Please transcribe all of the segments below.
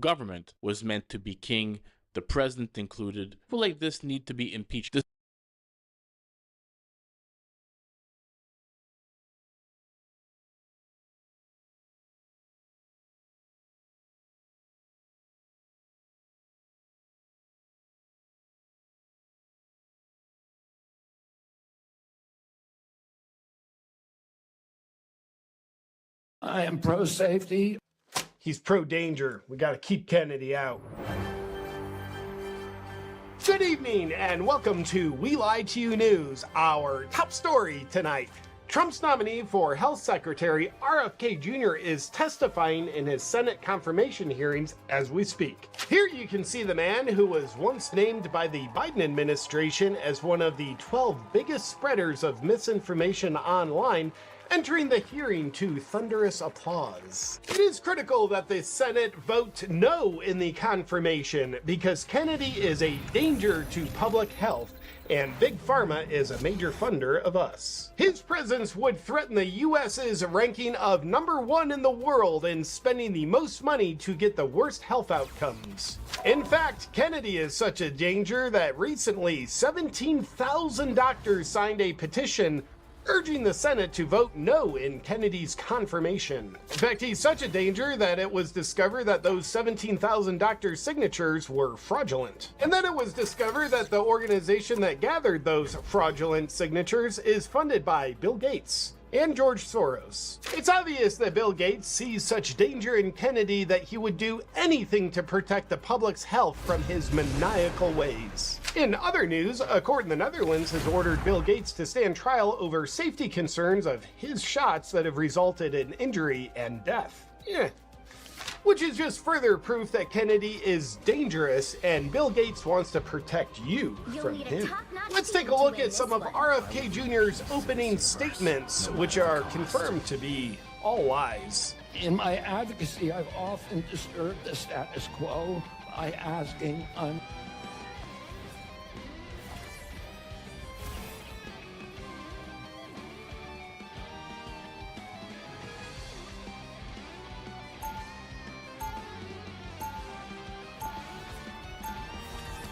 government was meant to be king, the president included. People like this need to be impeached. I am pro-safety. He's pro-danger. We got to keep Kennedy out. Good evening and welcome to We Lie to You News. Our top story tonight. Trump's nominee for Health Secretary RFK Jr. is testifying in his Senate confirmation hearings as we speak. Here you can see the man who was once named by the Biden administration as one of the 12 biggest spreaders of misinformation online entering the hearing to thunderous applause. It is critical that the Senate vote no in the confirmation because Kennedy is a danger to public health and Big Pharma is a major funder of us. His presence would threaten the US's ranking of #1 in the world in spending the most money to get the worst health outcomes. In fact, Kennedy is such a danger that recently 17,000 doctors signed a petition urging the Senate to vote no in Kennedy's confirmation. In fact, he's such a danger that it was discovered that those 17,000 doctors' signatures were fraudulent. And then it was discovered that the organization that gathered those fraudulent signatures is funded by Bill Gates and George Soros. It's obvious that Bill Gates sees such danger in Kennedy that he would do anything to protect the public's health from his maniacal ways. In other news, a court in the Netherlands has ordered Bill Gates to stand trial over safety concerns of his shots that have resulted in injury and death. Which is just further proof that Kennedy is dangerous and Bill Gates wants to protect you from him. Let's take a look at some of RFK Jr.'s opening statements, which are confirmed to be all lies. In my advocacy, I've often disturbed the status quo by asking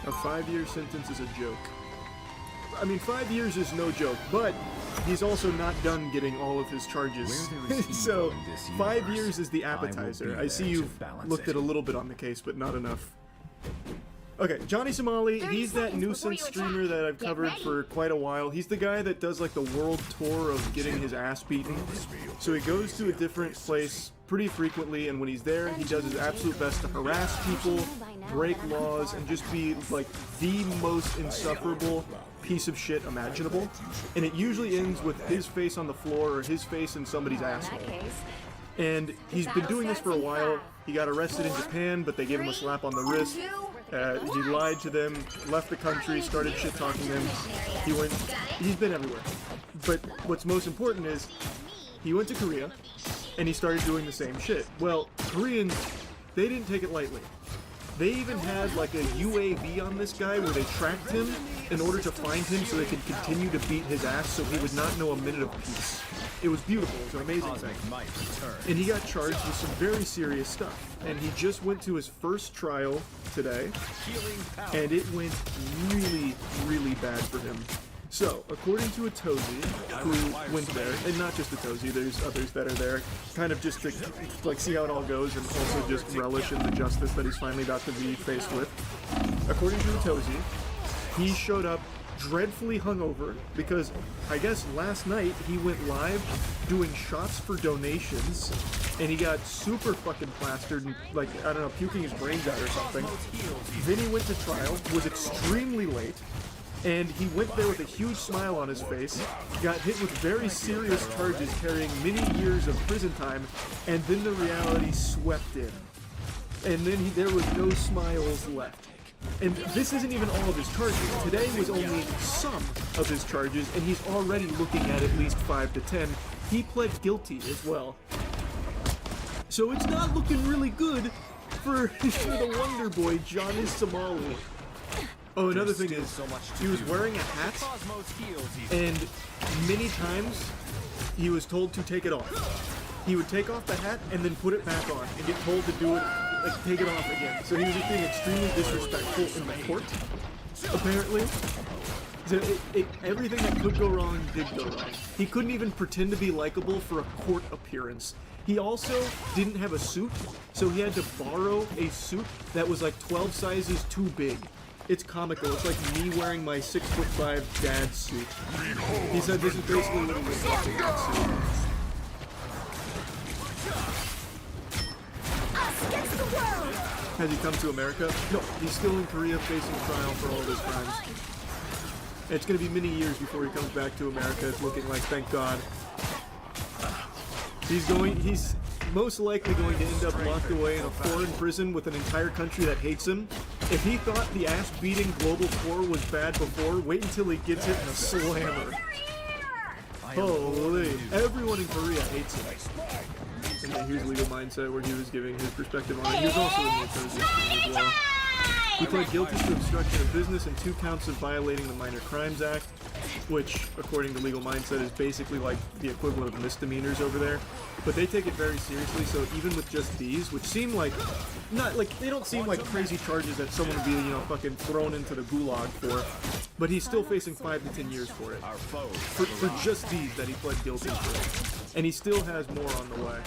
A 5-year sentence is a joke. I mean, 5 years is no joke, but he's also not done getting all of his charges. So, 5 years is the appetizer. I see you've looked at a little bit on the case, but not enough. Okay, Johnny Somali, he's that nuisance streamer that I've covered for quite a while. He's the guy that does like the world tour of getting his ass beaten. So he goes to a different place pretty frequently, and when he's there, he does his absolute best to harass people, break laws, and just be like the most insufferable piece of shit imaginable. And it usually ends with his face on the floor or his face in somebody's asshole. And he's been doing this for a while. He got arrested in Japan, but they gave him a slap on the wrist. He lied to them, left the country, started shit-talking them. He's been everywhere. But what's most important is, he went to Korea, and he started doing the same shit. Well, Koreans, they didn't take it lightly. They even had like a UAV on this guy where they tracked him in order to find him so they could continue to beat his ass so he would not know a minute of peace. It was beautiful. It was an amazing thing. And he got charged with some very serious stuff. And he just went to his first trial today, and it went really, really bad for him. So, according to Atozy, who went there, and not just Atozy, there's others that are there, kind of just to like see how it all goes and also just relish in the justice that he's finally about to be faced with. According to Atozy, he showed up dreadfully hungover because I guess last night he went live doing shots for donations and he got super fucking plastered and like, I don't know, puking his brains out or something. Then he went to trial, was extremely late, and he went there with a huge smile on his face, got hit with very serious charges carrying many years of prison time, and then the reality swept in. And then there was no smiles left. And this isn't even all of his charges. Today was only some of his charges, and he's already looking at least 5 to 10. He pled guilty as well. So it's not looking really good for the Wonder Boy, Johnny Somali. Oh, another thing is, he was wearing a hat, and many times he was told to take it off. He would take off the hat and then put it back on, and get told to do it like take it off again. So he was just being extremely disrespectful in the court, apparently. So everything that could go wrong did go wrong. He couldn't even pretend to be likable for a court appearance. He also didn't have a suit, so he had to borrow a suit that was like 12 sizes too big. It's comical. It's like me wearing my 6'5" dad's suit. He said this is basically what he was like in that suit. Has he come to America? No, he's still in Korea facing trial for all of his crimes. It's going to be many years before he comes back to America. It's looking like, thank God. He's most likely going to end up locked away in a foreign prison with an entire country that hates him. If he thought the ass-beating global war was bad before, wait until he gets it in a slammer. Holy, everyone in Korea hates him. And then here's Legal Mindset, where he was giving his perspective on it. He was also in the opposing as well. He pled guilty to obstruction of business and 2 counts of violating the Minor Crimes Act, which, according to Legal Mindset, is basically like the equivalent of misdemeanors over there. But they take it very seriously, so even with just these, which seem like, not like, they don't seem like crazy charges that someone would be, you know, fucking thrown into the gulag for, but he's still facing 5 to 10 years for it. For just these that he pled guilty to. And he still has more on the way.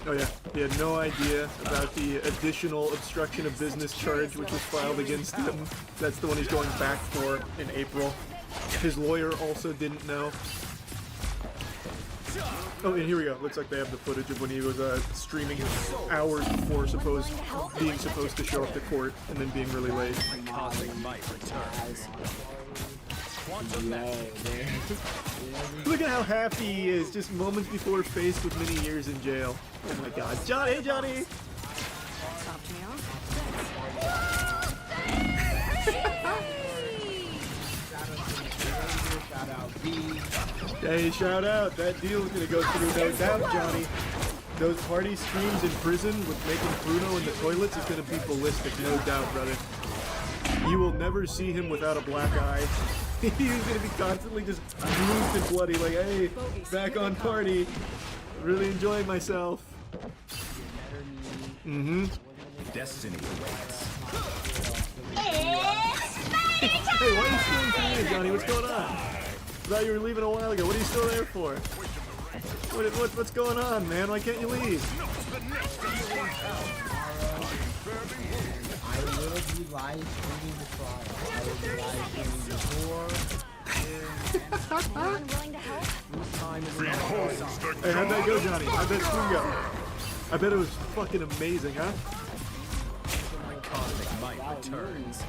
Oh yeah, he had no idea about the additional obstruction of business charge which was filed against him. That's the one he's going back for in April. His lawyer also didn't know. Oh, and here we go. Looks like they have the footage of when he was streaming hours before being supposed to show up to court and then being really late. Look at how happy he is just moments before faced with many years in jail. Oh my god. Johnny, hey Johnny! Hey, shout out. That deal's gonna go through, no doubt, Johnny. Those party streams in prison with making Bruno in the toilets is gonna be ballistic, no doubt, brother. You will never see him without a black eye. He's gonna be constantly just bruised and bloody, like, hey, back on party. Really enjoying myself. Mm-hmm. Destiny awaits. Hey, why are you stealing from me, Johnny? What's going on? I thought you were leaving a while ago. What are you still there for? What's going on, man? Why can't you leave? I will be live streaming the trial. I will be live streaming before. Hey, how'd that go, Johnny? How'd that stream go? I bet it was fucking amazing, huh? Cosmic might returns.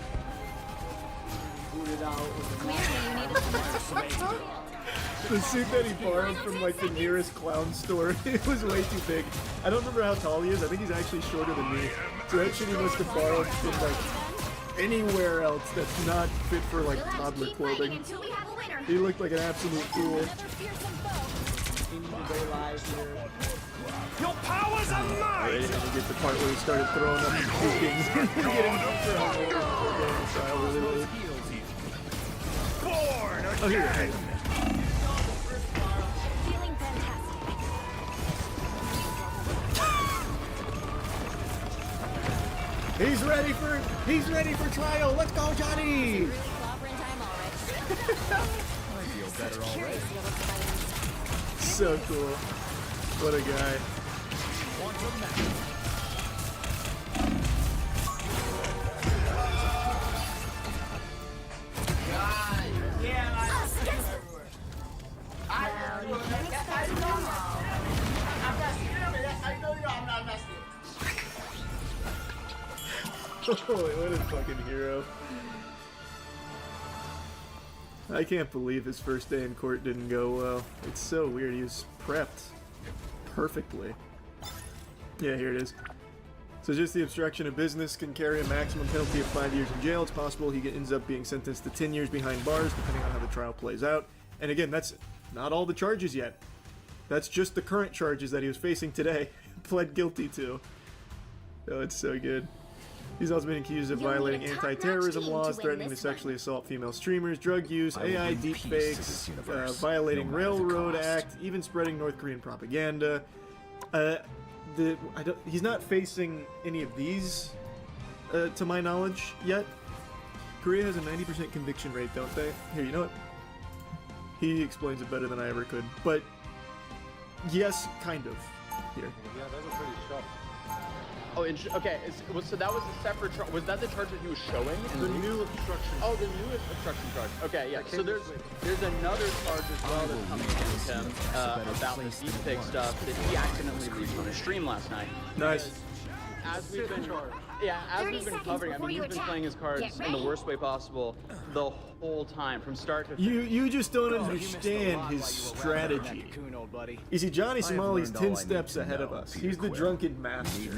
The suit that he borrowed from like the nearest clown store, it was way too big. I don't remember how tall he is. I think he's actually shorter than me. So that shit he must have borrowed from like anywhere else that's not fit for like toddler clothing. He looked like an absolute fool. Your powers are mine! And then you get the part where he started throwing up and puking. Getting super hungover. Trial really late. Oh, here. Hey. He's ready for trial. Let's go, Johnny. I feel better already. So cool. What a guy. Holy, what a fucking hero. I can't believe his first day in court didn't go well. It's so weird. He was prepped perfectly. Yeah, here it is. So just the obstruction of business can carry a maximum penalty of 5 years in jail. It's possible he ends up being sentenced to 10 years behind bars, depending on how the trial plays out. And again, that's not all the charges yet. That's just the current charges that he was facing today, pled guilty to. Oh, it's so good. He's also been accused of violating anti-terrorism laws, threatening to sexually assault female streamers, drug use, AI deepfakes, violating Railroad Act, even spreading North Korean propaganda. he's not facing any of these, to my knowledge, yet. Korea has a 90% conviction rate, don't they? Here, you know what? He explains it better than I ever could. But, yes, kind of. Here. Yeah, those are pretty sharp. Oh, okay. So that was a separate charge. Was that the charge that he was showing? The new obstruction. Oh, the new obstruction charge. Okay, yeah. So there's another charge as well that's coming against him about the deepfake stuff that he accidentally leaked on his stream last night. Nice. As we've been covering, I mean, he's been playing his cards in the worst way possible the whole time, from start to finish. You just don't understand his strategy. You see, Johnny Somali's 10 steps ahead of us. He's the drunken master.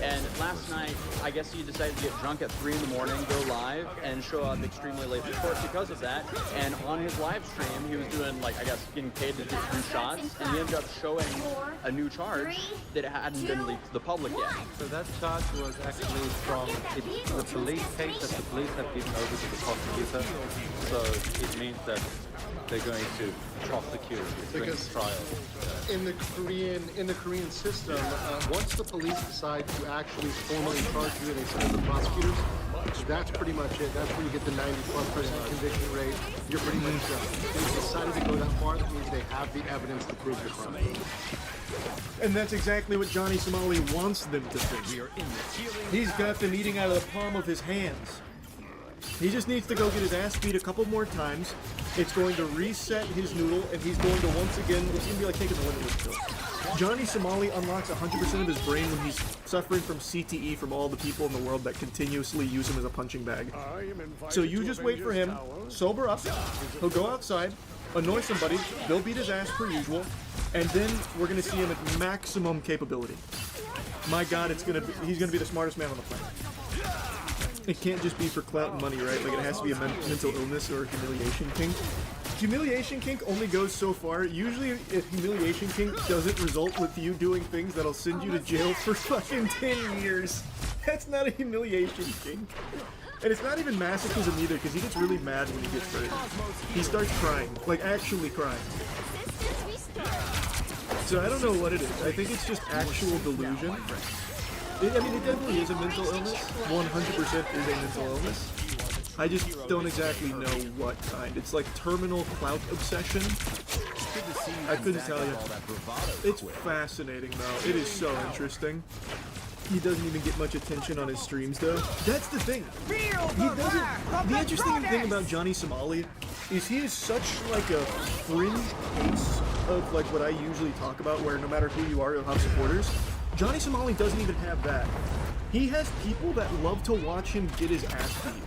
And last night, I guess he decided to get drunk at 3 in the morning, go live, and show up extremely late to court because of that. And on his live stream, he was doing, like, I guess, getting paid to do 3 shots, and he ended up showing a new charge that hadn't been leaked to the public yet. So that charge was actually from the police case that the police have given over to the prosecutor. So it means that they're going to prosecute during the trial. In the Korean system, once the police decide to actually formally charge you, they send it to the prosecutors. That's pretty much it. That's where you get the 90+% conviction rate. You're pretty much done. They've decided to go that far. That means they have the evidence to prove your crime. And that's exactly what Johnny Somali wants them to think. He's got them eating out of the palm of his hands. He just needs to go get his ass beat a couple more times. It's going to reset his noodle, and he's going to once again, it's going to be like taking the limitless pill. Johnny Somali unlocks 100% of his brain when he's suffering from CTE from all the people in the world that continuously use him as a punching bag. So you just wait for him, sober up, he'll go outside, annoy somebody, they'll beat his ass per usual, and then we're going to see him at maximum capability. My god, he's going to be the smartest man on the planet. It can't just be for clout and money, right? Like, it has to be a mental illness or a humiliation kink. Humiliation kink only goes so far. Usually, if humiliation kink doesn't result with you doing things that'll send you to jail for fucking 10 years. That's not a humiliation kink. And it's not even masochism either, because he gets really mad when he gets hurt. He starts crying. Like, actually crying. So I don't know what it is. I think it's just actual delusion. I mean, it definitely is a mental illness. 100% is a mental illness. I just don't exactly know what kind. It's like terminal clout obsession. I couldn't tell you. It's fascinating, though. It is so interesting. He doesn't even get much attention on his streams, though. That's the thing. He doesn't. The interesting thing about Johnny Somali is he is such like a fringe case of like what I usually talk about, where no matter who you are, you'll have supporters. Johnny Somali doesn't even have that. He has people that love to watch him get his ass beat.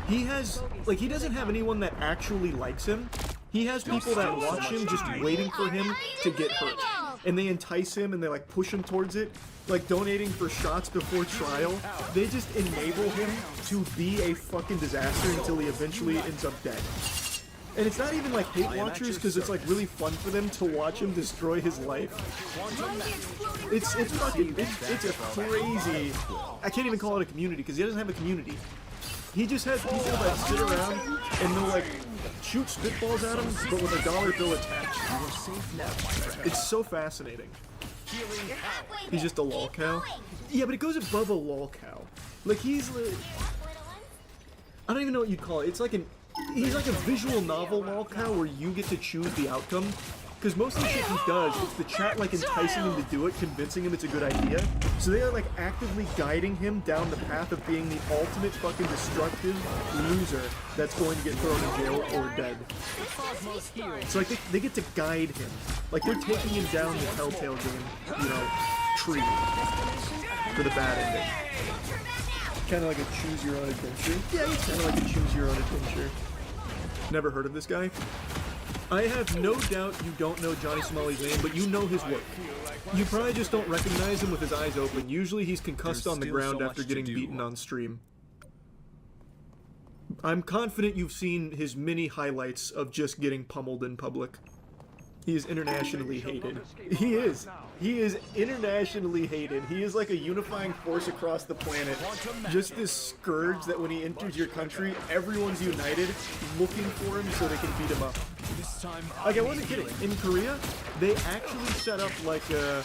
He has, like, he doesn't have anyone that actually likes him. He has people that watch him just waiting for him to get hurt. And they entice him and they, like, push him towards it. Like, donating for shots before trial. They just enable him to be a fucking disaster until he eventually ends up dead. And it's not even like hate watchers, because it's like really fun for them to watch him destroy his life. It's a crazy, I can't even call it a community, because he doesn't have a community. He just has people that sit around and they'll like shoot spitballs at him, but with a dollar bill attached. It's so fascinating. He's just a lol cow. Yeah, but it goes above a lol cow. Like he's like, I don't even know what you'd call it. It's like he's like a visual novel lol cow where you get to choose the outcome. Because most of the shit he does, it's the chat like enticing him to do it, convincing him it's a good idea. So they are like actively guiding him down the path of being the ultimate fucking destructive loser that's going to get thrown in jail or dead. So like they get to guide him. Like they're taking him down the Telltale game, you know, tree for the bad ending. Kind of like a choose your own adventure. Yeah, it's kind of like a choose your own adventure. Never heard of this guy? I have no doubt you don't know Johnny Somali's name, but you know his work. You probably just don't recognize him with his eyes open. Usually he's concussed on the ground after getting beaten on stream. I'm confident you've seen his many highlights of just getting pummeled in public. He is internationally hated. He is. He is internationally hated. He is like a unifying force across the planet. Just this scourge that when he enters your country, everyone's united, looking for him so they can beat him up. Like, I wasn't kidding. In Korea, they actually set up like a...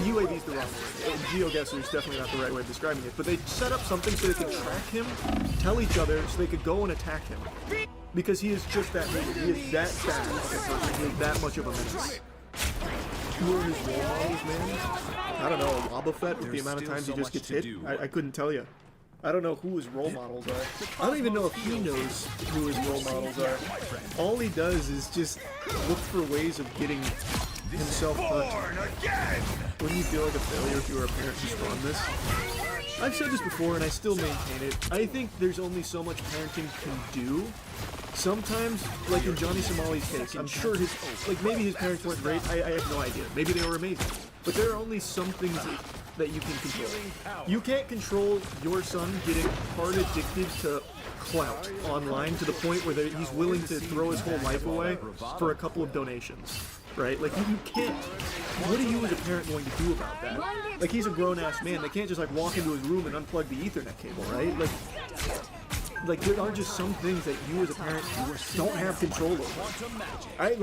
UAV is the wrong word. Geoguessr is definitely not the right way of describing it. But they set up something so they could track him, tell each other, so they could go and attack him. Because he is just that big. He is that fast of a person. He is that much of a menace. Who are his role models, man? I don't know, Wobba Fett with the amount of times he just gets hit? I couldn't tell you. I don't know who his role models are. I don't even know if he knows who his role models are. All he does is just look for ways of getting himself hurt. Wouldn't you feel like a failure if you were a parent who spawned this? I've said this before and I still maintain it. I think there's only so much parenting can do. Sometimes, like in Johnny Somali's case, I'm sure maybe his parents weren't great, I have no idea. Maybe they were amazing. But there are only some things that you can control. You can't control your son getting hard addicted to clout online to the point where he's willing to throw his whole life away for a couple of donations, right? Like, you can't. What are you as a parent going to do about that? Like, he's a grown-ass man. They can't just, like, walk into his room and unplug the Ethernet cable, right? Like there are just some things that you as a parent don't have control over. I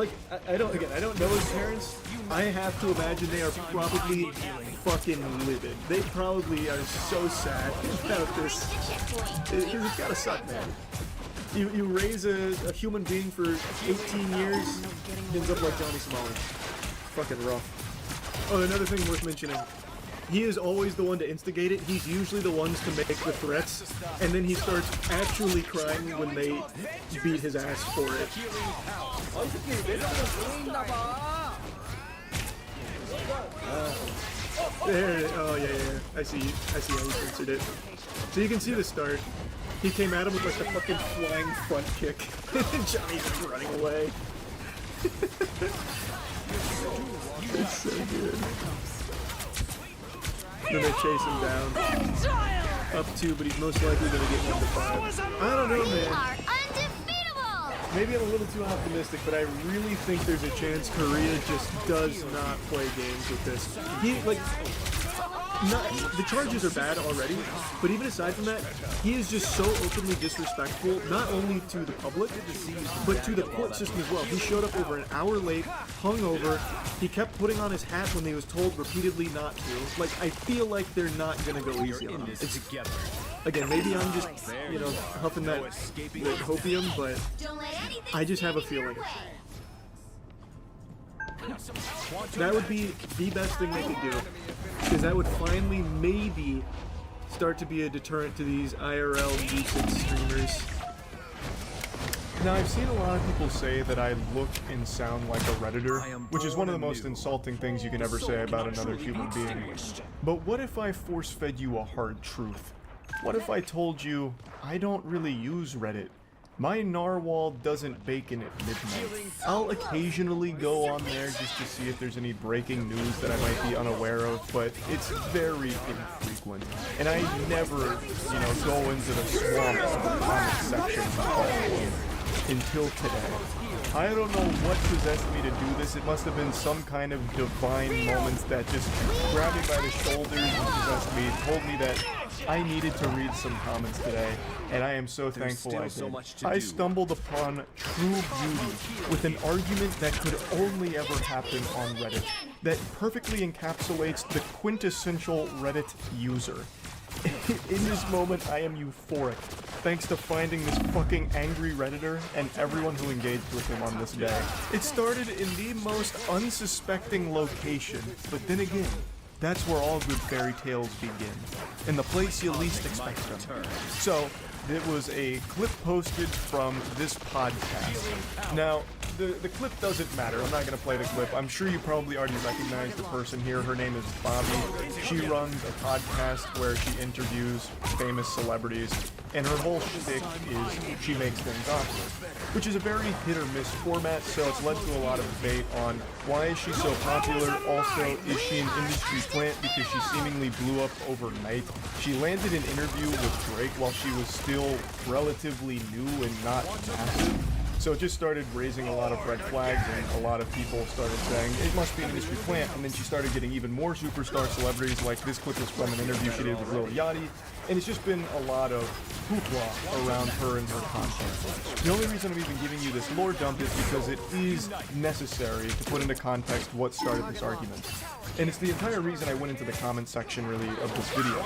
don't know his parents. I have to imagine they are probably fucking livid. They probably are so sad about this. It's gotta suck, man. You raise a human being for 18 years, ends up like Johnny Somali. Fucking rough. Oh, another thing worth mentioning. He is always the one to instigate it. He's usually the ones to make the threats, and then he starts actually crying when they beat his ass for it. Oh yeah. I see how he censored it. So you can see the start. He came at him with like the fucking flying front kick, and Johnny's just running away. It's so good. Then they chase him down. Up 2, but he's most likely going to get 1 to 5. I don't know, man. Maybe I'm a little too optimistic, but I really think there's a chance Korea just does not play games with this. The charges are bad already, but even aside from that, he is just so openly disrespectful, not only to the public, but to the court system as well. He showed up over an hour late, hungover. He kept putting on his hat when he was told repeatedly not to. Like, I feel like they're not gonna go easy on him. Again, maybe I'm just, huffing that hopium, but I just have a feeling. That would be the best thing they could do, because that would finally maybe start to be a deterrent to these IRL music streamers. Now, I've seen a lot of people say that I look and sound like a Redditor, which is one of the most insulting things you can ever say about another human being. But what if I force-fed you a hard truth? What if I told you, I don't really use Reddit? My narwhal doesn't bacon at midnight. I'll occasionally go on there just to see if there's any breaking news that I might be unaware of, but it's very infrequent. And I never, go into the swamp of the comment section until today. I don't know what possessed me to do this. It must have been some kind of divine moment that just grabbed me by the shoulders and possessed me, told me that I needed to read some comments today, and I am so thankful I did. I stumbled upon true beauty with an argument that could only ever happen on Reddit, that perfectly encapsulates the quintessential Reddit user. In this moment, I am euphoric, thanks to finding this fucking angry Redditor and everyone who engaged with him on this day. It started in the most unsuspecting location, but then again, that's where all good fairy tales begin, in the place you least expect them. So, it was a clip posted from this podcast. Now, the clip doesn't matter. I'm not going to play the clip. I'm sure you probably already recognize the person here. Her name is Bobby. She runs a podcast where she interviews famous celebrities, and her whole shtick is she makes things awkward, which is a very hit or miss format, so it's led to a lot of debate on why is she so popular. Also, is she an industry plant because she seemingly blew up overnight? She landed an interview with Drake while she was still relatively new and not massive. So it just started raising a lot of red flags, and a lot of people started saying, it must be an industry plant, and then she started getting even more superstar celebrities, like this clip is from an interview she did with Lil Yachty, and it's just been a lot of hoopla around her and her content. The only reason I'm even giving you this lore dump is because it is necessary to put into context what started this argument. And it's the entire reason I went into the comment section, really, of this video.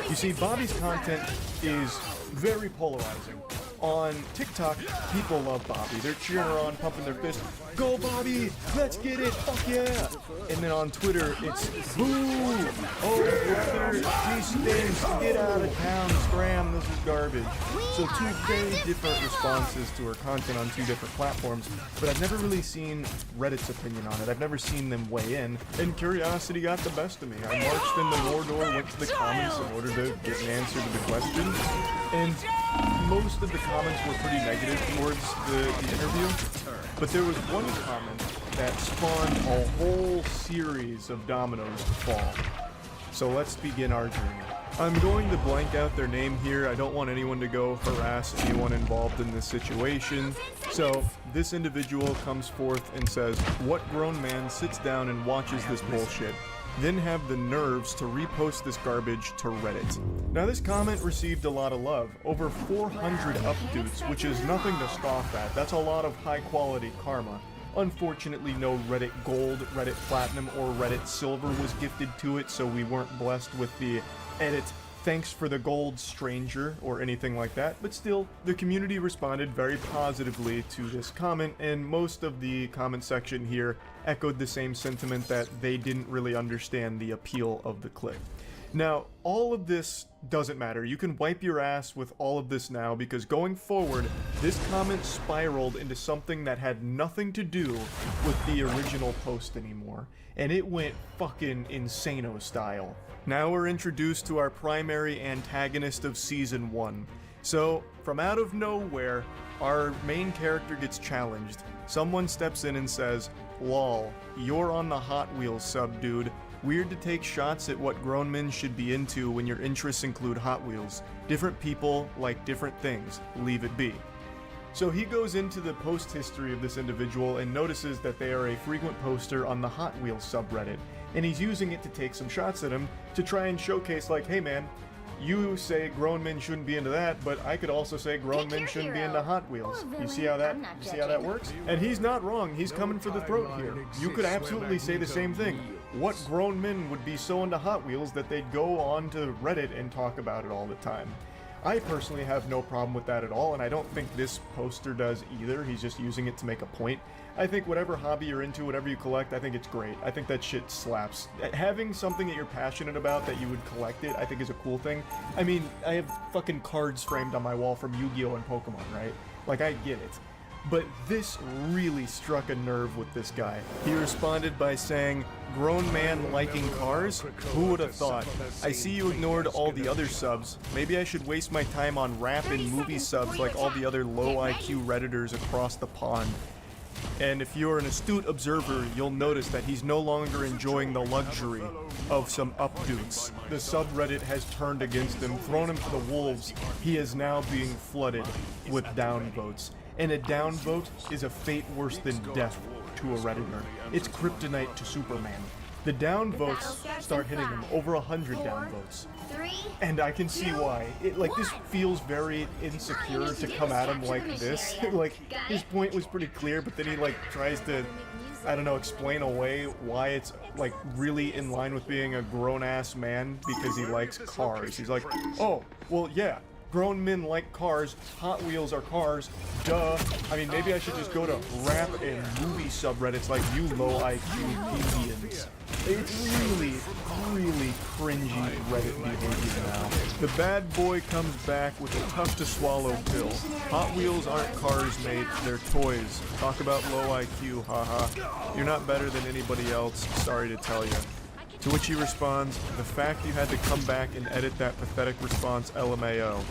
You see, Bobby's content is very polarizing. On TikTok, people love Bobby. They're cheering her on, pumping their fist. Go Bobby! Let's get it! Fuck yeah! And then on Twitter, it's boo! Oh brother, she stinks! Get out of town, scram, this is garbage. So two very different responses to her content on two different platforms, but I've never really seen Reddit's opinion on it. I've never seen them weigh in, and curiosity got the best of me. I marched in the war door, went to the comments in order to get an answer to the question, and most of the comments were pretty negative towards the interview, but there was one comment that spawned a whole series of dominoes to fall. So let's begin our journey. I'm going to blank out their name here. I don't want anyone to go harass anyone involved in this situation. So this individual comes forth and says, "What grown man sits down and watches this bullshit? Then have the nerves to repost this garbage to Reddit?" Now this comment received a lot of love, over 400 upvotes, which is nothing to scoff at. That's a lot of high quality karma. Unfortunately, no Reddit Gold, Reddit Platinum, or Reddit Silver was gifted to it, so we weren't blessed with the edit "thanks for the gold, stranger," or anything like that, but still, the community responded very positively to this comment, and most of the comment section here echoed the same sentiment that they didn't really understand the appeal of the clip. Now, all of this doesn't matter. You can wipe your ass with all of this now, because going forward, this comment spiraled into something that had nothing to do with the original post anymore, and it went fucking insano style. Now we're introduced to our primary antagonist of Season 1. So, from out of nowhere, our main character gets challenged. Someone steps in and says, "Lol, you're on the Hot Wheels sub, dude. Weird to take shots at what grown men should be into when your interests include Hot Wheels. Different people like different things. Leave it be." So he goes into the post history of this individual and notices that they are a frequent poster on the Hot Wheels subreddit, and he's using it to take some shots at him to try and showcase, like, "Hey man, you say grown men shouldn't be into that, but I could also say grown men shouldn't be into Hot Wheels. You see how that works?" And he's not wrong. He's coming for the throat here. You could absolutely say the same thing. What grown men would be so into Hot Wheels that they'd go on to Reddit and talk about it all the time? I personally have no problem with that at all, and I don't think this poster does either. He's just using it to make a point. I think whatever hobby you're into, whatever you collect, I think it's great. I think that shit slaps. Having something that you're passionate about that you would collect it, I think is a cool thing. I mean, I have fucking cards framed on my wall from Yu-Gi-Oh! And Pokemon, right? Like, I get it. But this really struck a nerve with this guy. He responded by saying, "Grown man liking cars? Who would have thought? I see you ignored all the other subs. Maybe I should waste my time on rap and movie subs like all the other low IQ Redditors across the pond." And if you're an astute observer, you'll notice that he's no longer enjoying the luxury of some updates. The subreddit has turned against him, thrown him to the wolves. He is now being flooded with downvotes. And a downvote is a fate worse than death to a Redditor. It's kryptonite to Superman. The downvotes start hitting him, over 100 downvotes. And I can see why. This feels very insecure to come at him like this. His point was pretty clear, but then he, tries to, I don't know, explain away why it's, really in line with being a grown-ass man because he likes cars. He's like, "Oh, well, yeah. Grown men like cars. Hot Wheels are cars. Duh. I mean, maybe I should just go to rap and movie subreddits like you low IQ Indians." It's really, really cringy Reddit behavior now. The bad boy comes back with a tough-to-swallow pill. Hot Wheels aren't cars, mate. They're toys. Talk about low IQ, haha. You're not better than anybody else. Sorry to tell you. To which he responds, "The fact you had to come back and edit that pathetic response, LMAO."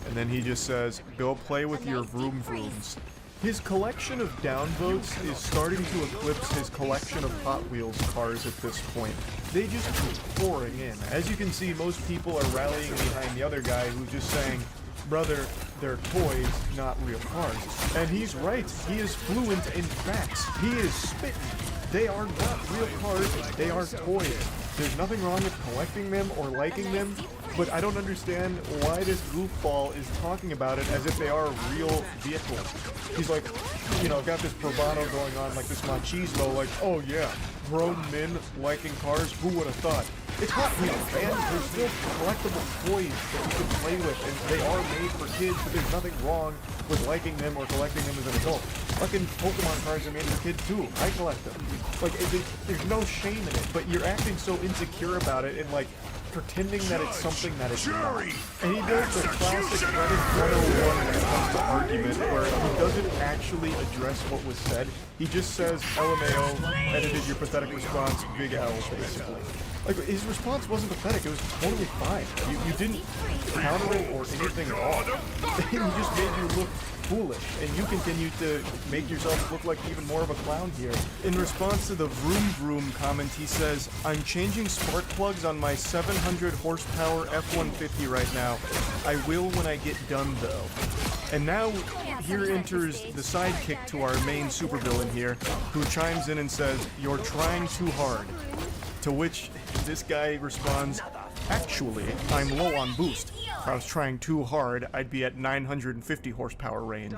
And then he just says, "Go play with your vroom vrooms." His collection of downvotes is starting to eclipse his collection of Hot Wheels cars at this point. They just keep pouring in. As you can see, most people are rallying behind the other guy who's just saying, "Brother, they're toys, not real cars." And he's right. He is fluent in facts. He is spitting. They are not real cars. They are toys. There's nothing wrong with collecting them or liking them, but I don't understand why this goofball is talking about it as if they are real vehicles. He's like, you know, got this bravado going on, like this machismo, like, oh yeah, grown men liking cars, who would have thought? It's Hot Wheels, man. They're still collectible toys that you can play with, and they are made for kids, but there's nothing wrong with liking them or collecting them as an adult. Fucking Pokemon cards are made for kids too. I collect them. Like, there's no shame in it, but you're acting so insecure about it and like pretending that it's something that it's not. And he does the classic Reddit 101 when it comes to argument, where he doesn't actually address what was said. He just says, LMAO, edited your pathetic response, big L, basically. Like, his response wasn't pathetic, it was totally fine. You didn't counter it or anything at all. He just made you look foolish, and you continue to make yourself look like even more of a clown here. In response to the vroom vroom comment, he says, I'm changing spark plugs on my 700 horsepower F-150 right now. I will when I get done though. And now, here enters the sidekick to our main supervillain here, who chimes in and says, you're trying too hard. To which this guy responds, actually, I'm low on boost. If I was trying too hard, I'd be at 950 horsepower range.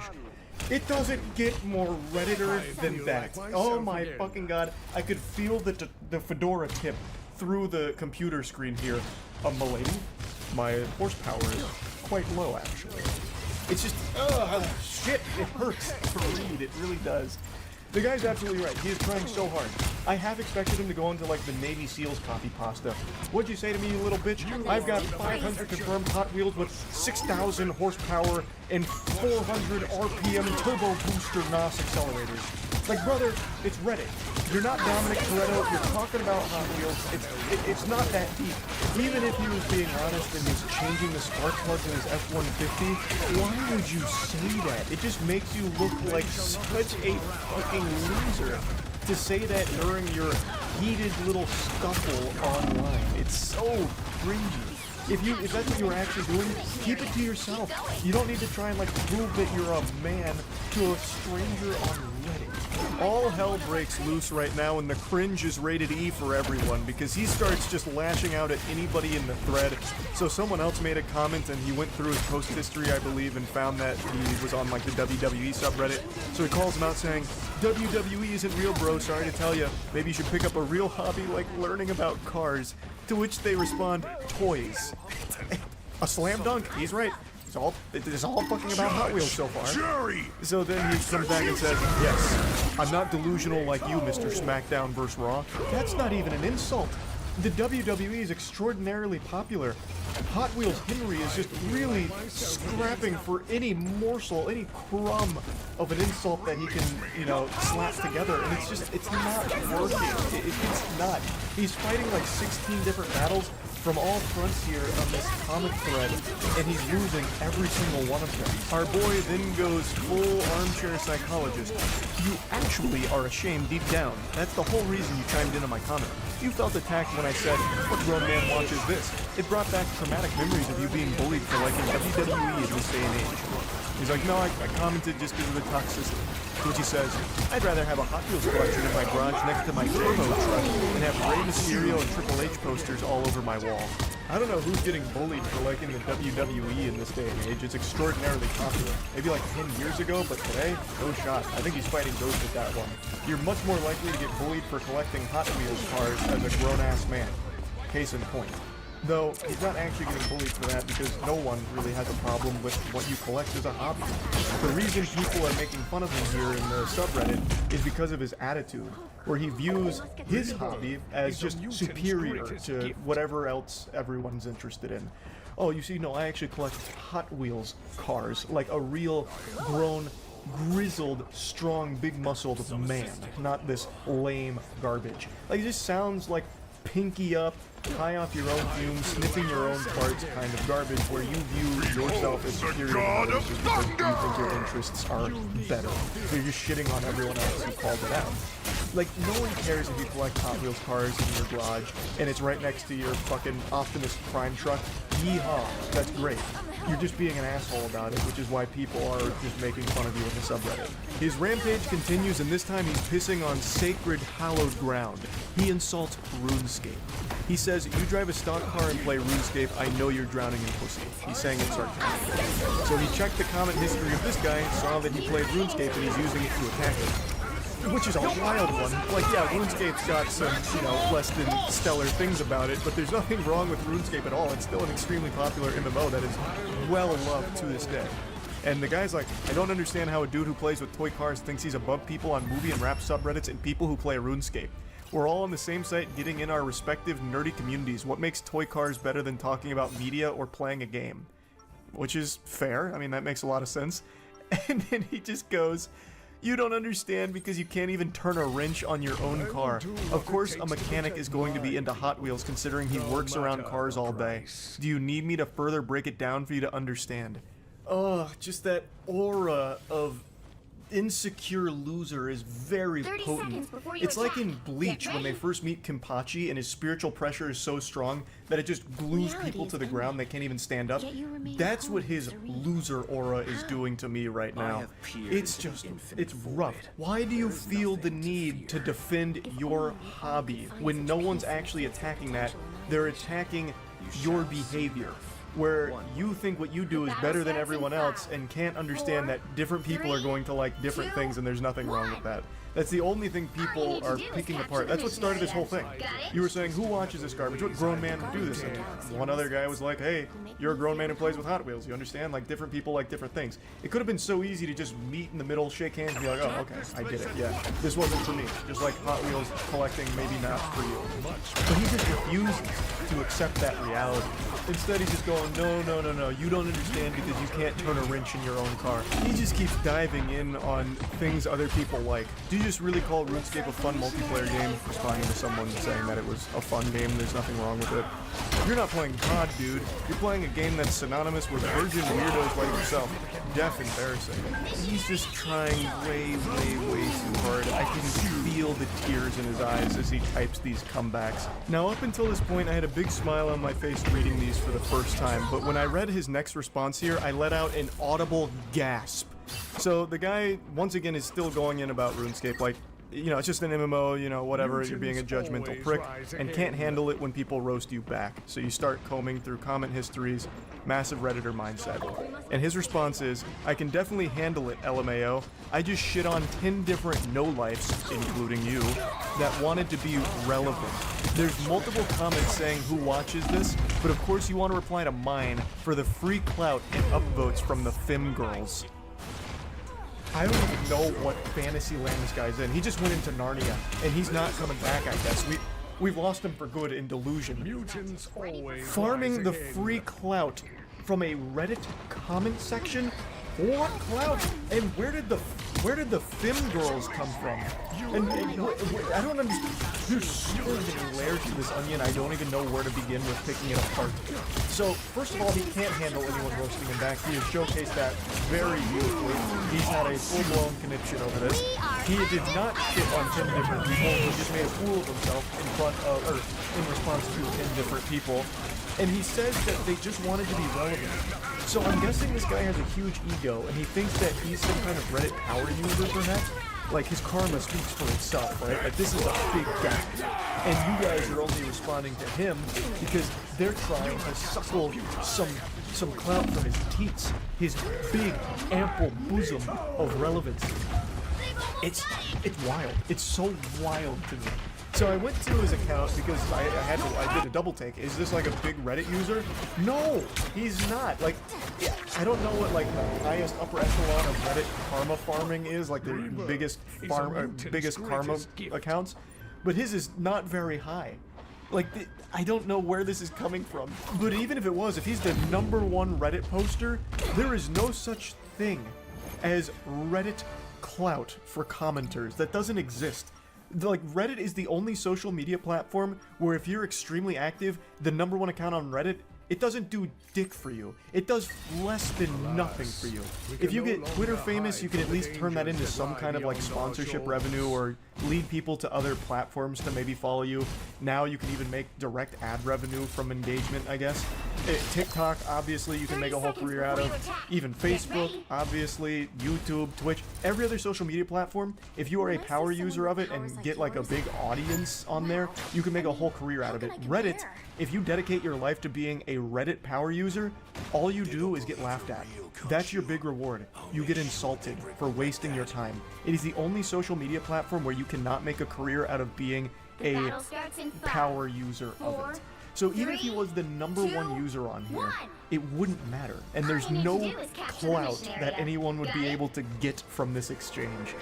It doesn't get more Redditor than that. Oh my fucking god, I could feel the fedora tip through the computer screen here. Milady, my horsepower is quite low actually. It's just, shit, it hurts to read, it really does. The guy's absolutely right. He is trying so hard. I half expected him to go into like the Navy SEALs copy pasta. What'd you say to me, you little bitch? I've got 500 confirmed Hot Wheels with 6,000 horsepower and 400 RPM turbo booster NOS accelerators. Like, brother, it's Reddit. You're not Dominic Toretto. You're talking about Hot Wheels. It's not that deep. Even if he was being honest and he's changing the spark plugs in his F-150, why would you say that? It just makes you look like such a fucking loser to say that during your heated little scuffle online. It's so cringy. If that's what you were actually doing, keep it to yourself. You don't need to try and like prove that you're a man to a stranger on Reddit. All hell breaks loose right now, and the cringe is rated E for everyone because he starts just lashing out at anybody in the thread. So someone else made a comment and he went through his post history, I believe, and found that he was on like the WWE subreddit. So he calls him out saying, WWE isn't real, bro, sorry to tell you. Maybe you should pick up a real hobby like learning about cars. To which they respond, toys. A slam dunk, he's right. It's all fucking about Hot Wheels so far. So then he comes back and says, yes, I'm not delusional like you, Mr. SmackDown vs. Raw. That's not even an insult. The WWE is extraordinarily popular. Hot Wheels Henry is just really scrapping for any morsel, any crumb of an insult that he can, you know, slap together, and it's not working. It's not. He's fighting like 16 different battles from all fronts here on this comic thread, and he's losing every single one of them. Our boy then goes full armchair psychologist. You actually are ashamed deep down. That's the whole reason you chimed in on my comment. You felt attacked when I said, what grown man watches this? It brought back traumatic memories of you being bullied for liking WWE in this day and age. He's like, no, I commented just because of the toxicity. To which he says, I'd rather have a Hot Wheels collection in my garage next to my turbo truck and have Rey Mysterio and Triple H posters all over my wall. I don't know who's getting bullied for liking the WWE in this day and age. It's extraordinarily popular. Maybe like 10 years ago, but today, no shot. I think he's fighting Ghost with that one. You're much more likely to get bullied for collecting Hot Wheels cars as a grown-ass man. Case in point. Though, he's not actually getting bullied for that because no one really has a problem with what you collect as a hobby. The reason people are making fun of him here in the subreddit is because of his attitude, where he views his hobby as just superior to whatever else everyone's interested in. Oh, you see, no, I actually collect Hot Wheels cars, like a real grown, grizzled, strong, big-muscled man, not this lame garbage. Like, it just sounds like pinky up, high off your own fumes, sniffing your own parts kind of garbage where you view yourself as superior to others because you think your interests are better. So you're just shitting on everyone else who called it out. Like, no one cares if you collect Hot Wheels cars in your garage and it's right next to your fucking Optimus Prime truck. Yeehaw, that's great. You're just being an asshole about it, which is why people are just making fun of you in the subreddit. His rampage continues, and this time he's pissing on sacred, hallowed ground. He insults RuneScape. He says, you drive a stock car and play RuneScape, I know you're drowning in pussy. He's saying it sarcastically. So he checked the comment history of this guy, saw that he played RuneScape, and he's using it to attack him. Which is a wild one. Like, yeah, RuneScape's got some, less than stellar things about it, but there's nothing wrong with RuneScape at all. It's still an extremely popular MMO that is well loved to this day. And the guy's like, I don't understand how a dude who plays with toy cars thinks he's above people on movie and rap subreddits and people who play RuneScape. We're all on the same site getting in our respective nerdy communities. What makes toy cars better than talking about media or playing a game? Which is fair. I mean, that makes a lot of sense. And then he just goes, you don't understand because you can't even turn a wrench on your own car. Of course, a mechanic is going to be into Hot Wheels considering he works around cars all day. Do you need me to further break it down for you to understand? Oh, just that aura of insecure loser is very potent. It's like in Bleach when they first meet Kenpachi and his spiritual pressure is so strong that it just glues people to the ground, they can't even stand up. That's what his loser aura is doing to me right now. It's just, it's rough. Why do you feel the need to defend your hobby when no one's actually attacking that? They're attacking your behavior, where you think what you do is better than everyone else and can't understand that different people are going to like different things and there's nothing wrong with that. That's the only thing people are picking apart. That's what started this whole thing. You were saying, who watches this garbage? What grown man would do this? And one other guy was like, hey, you're a grown man who plays with Hot Wheels. You understand? Like, different people like different things. It could have been so easy to just meet in the middle, shake hands, and be like, oh, okay, I get it, yeah. This wasn't for me. Just like Hot Wheels collecting, maybe not for you. But he just refuses to accept that reality. Instead, he's just going, no, you don't understand because you can't turn a wrench in your own car. He just keeps diving in on things other people like. Do you just really call RuneScape a fun multiplayer game? Responding to someone saying that it was a fun game, there's nothing wrong with it. You're not playing COD, dude. You're playing a game that's synonymous with virgin weirdos like yourself. Deaf embarrassing. He's just trying way too hard. I can feel the tears in his eyes as he types these comebacks. Now, up until this point, I had a big smile on my face reading these for the first time, but when I read his next response here, I let out an audible gasp. So the guy, once again, is still going in about RuneScape, like, it's just an MMO, whatever, you're being a judgmental prick, and can't handle it when people roast you back. So you start combing through comment histories, massive Redditor mindset. And his response is, I can definitely handle it, LMAO. I just shit on 10 different no-lifes, including you, that wanted to be relevant. There's multiple comments saying who watches this, but of course you want to reply to mine for the free clout and upvotes from the Fim girls. I don't even know what fantasy land this guy's in. He just went into Narnia, and he's not coming back, I guess. We've lost him for good in Delusion. Mutants always Farming the free clout from a Reddit comment section? What clout? And where did the Fim girls come from? And I don't understand. There's so many layers to this onion, I don't even know where to begin with picking it apart. So, first of all, he can't handle anyone roasting him back. He has showcased that very beautifully. He's had a full-blown conniption over this. He did not shit on 10 different people. He just made a fool of himself in response to 10 different people. And he says that they just wanted to be relevant. So I'm guessing this guy has a huge ego, and he thinks that he's some kind of Reddit power user, perhaps? Like, his karma speaks for itself, right? Like, this is a big guy. And you guys are only responding to him because they're trying to suckle some clout from his teats, his big, ample bosom of relevancy. It's wild. It's so wild to me. So I went to his account because I did a double take. Is this like a big Reddit user? No, he's not. Like, I don't know what like the highest upper echelon of Reddit karma farming is, like the biggest karma accounts, but his is not very high. Like, I don't know where this is coming from. But even if it was, if he's the #1 Reddit poster, there is no such thing as Reddit clout for commenters. That doesn't exist. Like, Reddit is the only social media platform where if you're extremely active, the #1 account on Reddit It doesn't do dick for you. It does less than nothing for you. If you get Twitter famous, you can at least turn that into some kind of like sponsorship revenue or lead people to other platforms to maybe follow you. Now you can even make direct ad revenue from engagement, I guess. TikTok, obviously, you can make a whole career out of. Even Facebook, obviously, YouTube, Twitch, every other social media platform. If you are a power user of it and get like a big audience on there, you can make a whole career out of it. Reddit, if you dedicate your life to being a Reddit power user, all you do is get laughed at. That's your big reward. You get insulted for wasting your time. It is the only social media platform where you cannot make a career out of being a power user of it. So even if he was the #1 user on here, it wouldn't matter. And there's no clout that anyone would be able to get from this exchange.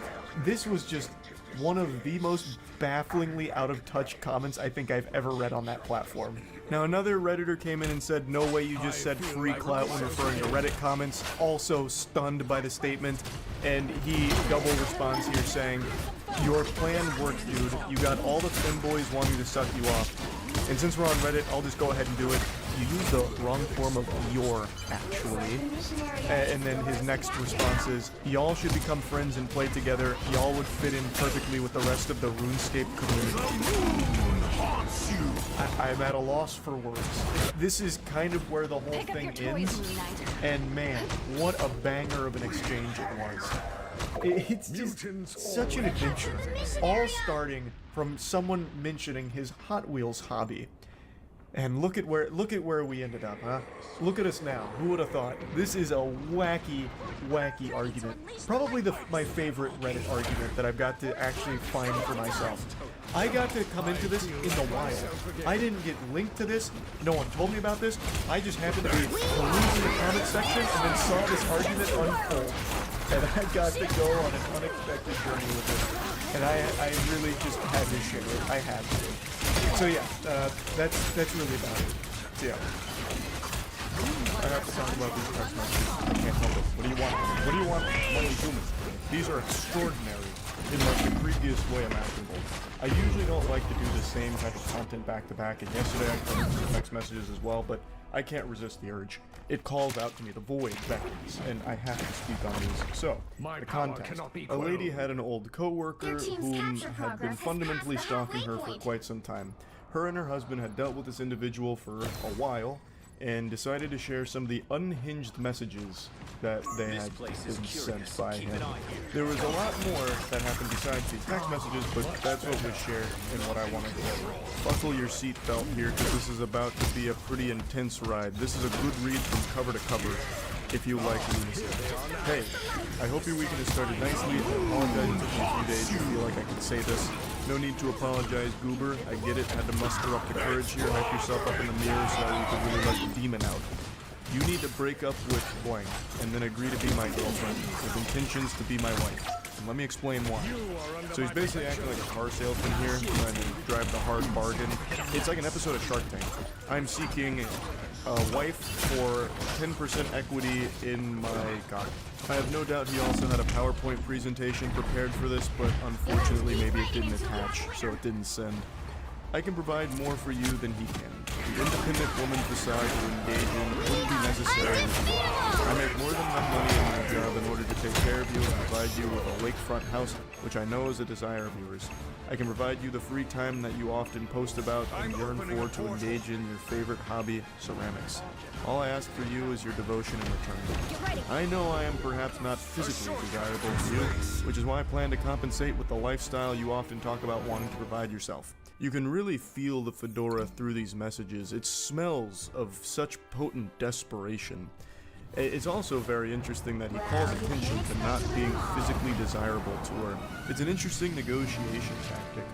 This was just one of the most bafflingly out of touch comments I think I've ever read on that platform. Now another Redditor came in and said, "No way you just said free clout when referring to Reddit comments," also stunned by the statement, and he double responds here saying, "Your plan worked, dude. You got all the femboys wanting to suck you off. And since we're on Reddit, I'll just go ahead and do it. You used the wrong form of your, actually." And then his next response is, "Y'all should become friends and play together. Y'all would fit in perfectly with the rest of the RuneScape community." I'm at a loss for words. This is kind of where the whole thing ends. And man, what a banger of an exchange it was. It's just such an adventure. All starting from someone mentioning his Hot Wheels hobby. And look at where we ended up, huh? Look at us now. Who would have thought? This is a wacky, wacky argument. Probably my favorite Reddit argument that I've got to actually find for myself. I got to come into this in the wild. I didn't get linked to this. No one told me about this. I just happened to be perusing the comment section and then saw this argument unfold. And I got to go on an unexpected journey with it. And I really just had to share it. I had to. So yeah, that's really about it. So yeah. I have to talk about these text messages. I can't help it. What do you want? What do you want from me, human? These are extraordinary in like the creepiest way imaginable. I usually don't like to do the same type of content back to back, and yesterday I covered some text messages as well, but I can't resist the urge. It calls out to me, the void beckons, and I have to speak on these. So, the context. A lady had an old co-worker whom had been fundamentally stalking her for quite some time. Her and her husband had dealt with this individual for a while, and decided to share some of the unhinged messages that they had been sent by him. There was a lot more that happened besides these text messages, but that's what was shared and what I wanted to cover. Buckle your seatbelt here, because this is about to be a pretty intense ride. This is a good read from cover to cover, if you like lunacy. Hey, I hope your weekend has started nicely. I apologize it took me a few days to feel like I could say this. No need to apologize, Goober. I get it. Had to muster up the courage here, hype yourself up in the mirror so that you could really let the demon out. You need to break up with blank, and then agree to be my girlfriend, with intentions to be my wife. And let me explain why. So he's basically acting like a car salesman here, trying to drive the hard bargain. It's like an episode of Shark Tank. I'm seeking a wife for 10% equity in my cock. I have no doubt he also had a PowerPoint presentation prepared for this, but unfortunately maybe it didn't attach, so it didn't send. I can provide more for you than he can. The independent woman facade to engage in wouldn't be necessary. I make more than enough money in my job in order to take care of you and provide you with a lakefront house, which I know is a desire of yours. I can provide you the free time that you often post about and yearn for to engage in your favorite hobby, ceramics. All I ask for you is your devotion in return. I know I am perhaps not physically desirable to you, which is why I plan to compensate with the lifestyle you often talk about wanting to provide yourself. You can really feel the fedora through these messages. It smells of such potent desperation. It's also very interesting that he calls attention to not being physically desirable to her. It's an interesting negotiation tactic.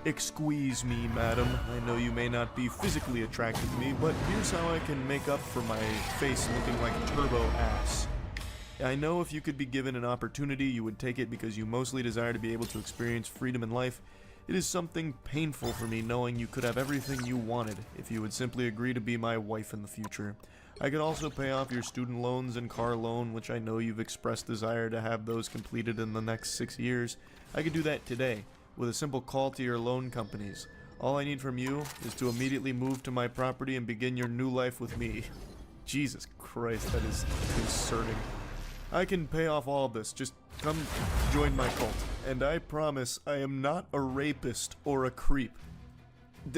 Excuse me, madam. I know you may not be physically attracted to me, but here's how I can make up for my face looking like turbo ass. I know if you could be given an opportunity, you would take it because you mostly desire to be able to experience freedom in life. It is something painful for me knowing you could have everything you wanted if you would simply agree to be my wife in the future. I could also pay off your student loans and car loan, which I know you've expressed desire to have those completed in the next 6 years. I could do that today, with a simple call to your loan companies. All I need from you is to immediately move to my property and begin your new life with me. Jesus Christ, that is concerning. I can pay off all of this. Just come join my cult. And I promise I am not a rapist or a creep.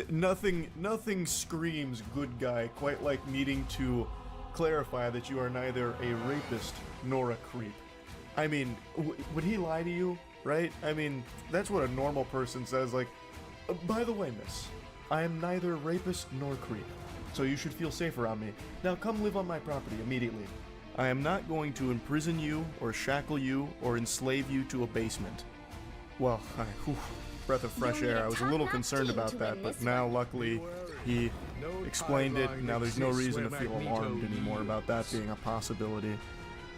Nothing screams good guy quite like needing to clarify that you are neither a rapist nor a creep. I mean, would he lie to you, right? I mean, that's what a normal person says, like, by the way, miss, I am neither rapist nor creep, so you should feel safe around me. Now come live on my property immediately. I am not going to imprison you, or shackle you, or enslave you to a basement. Well, breath of fresh air. I was a little concerned about that, but now luckily he explained it, and now there's no reason to feel alarmed anymore about that being a possibility.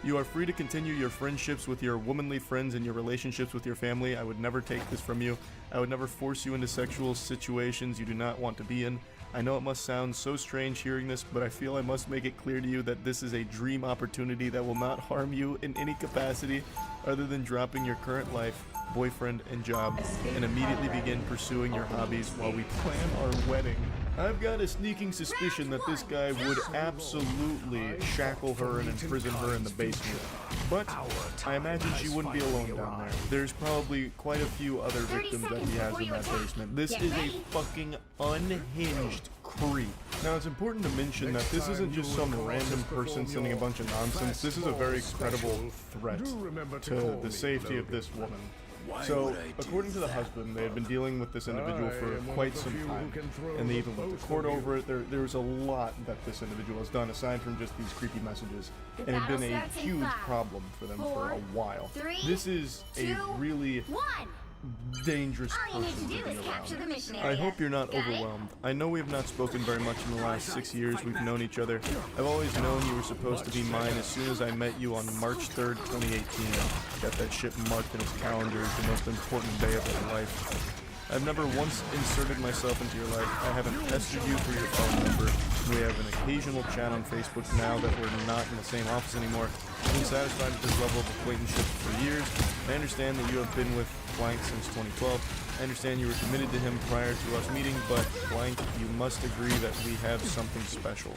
You are free to continue your friendships with your womanly friends and your relationships with your family. I would never take this from you. I would never force you into sexual situations you do not want to be in. I know it must sound so strange hearing this, but I feel I must make it clear to you that this is a dream opportunity that will not harm you in any capacity other than dropping your current life, boyfriend, and job, and immediately begin pursuing your hobbies while we plan our wedding. I've got a sneaking suspicion that this guy would absolutely shackle her and imprison her in the basement. But I imagine she wouldn't be alone down there. There's probably quite a few other victims that he has in that basement. This is a fucking unhinged creep. Now, it's important to mention that this isn't just some random person sending a bunch of nonsense. This is a very credible threat to the safety of this woman. So, according to the husband, they had been dealing with this individual for quite some time, and they even went to court over it. There's a lot that this individual has done, aside from just these creepy messages, and it had been a huge problem for them for a while. This is a really dangerous person to be around. I hope you're not overwhelmed. I know we have not spoken very much in the last 6 years we've known each other. I've always known you were supposed to be mine as soon as I met you on March 3rd, 2018. Got that shit marked in his calendar as the most important day of his life. I've never once inserted myself into your life. I haven't pestered you for your phone number. We have an occasional chat on Facebook now that we're not in the same office anymore. I've been satisfied with this level of acquaintanceship for years. I understand that you have been with blank since 2012. I understand you were committed to him prior to us meeting, but blank, you must agree that we have something special.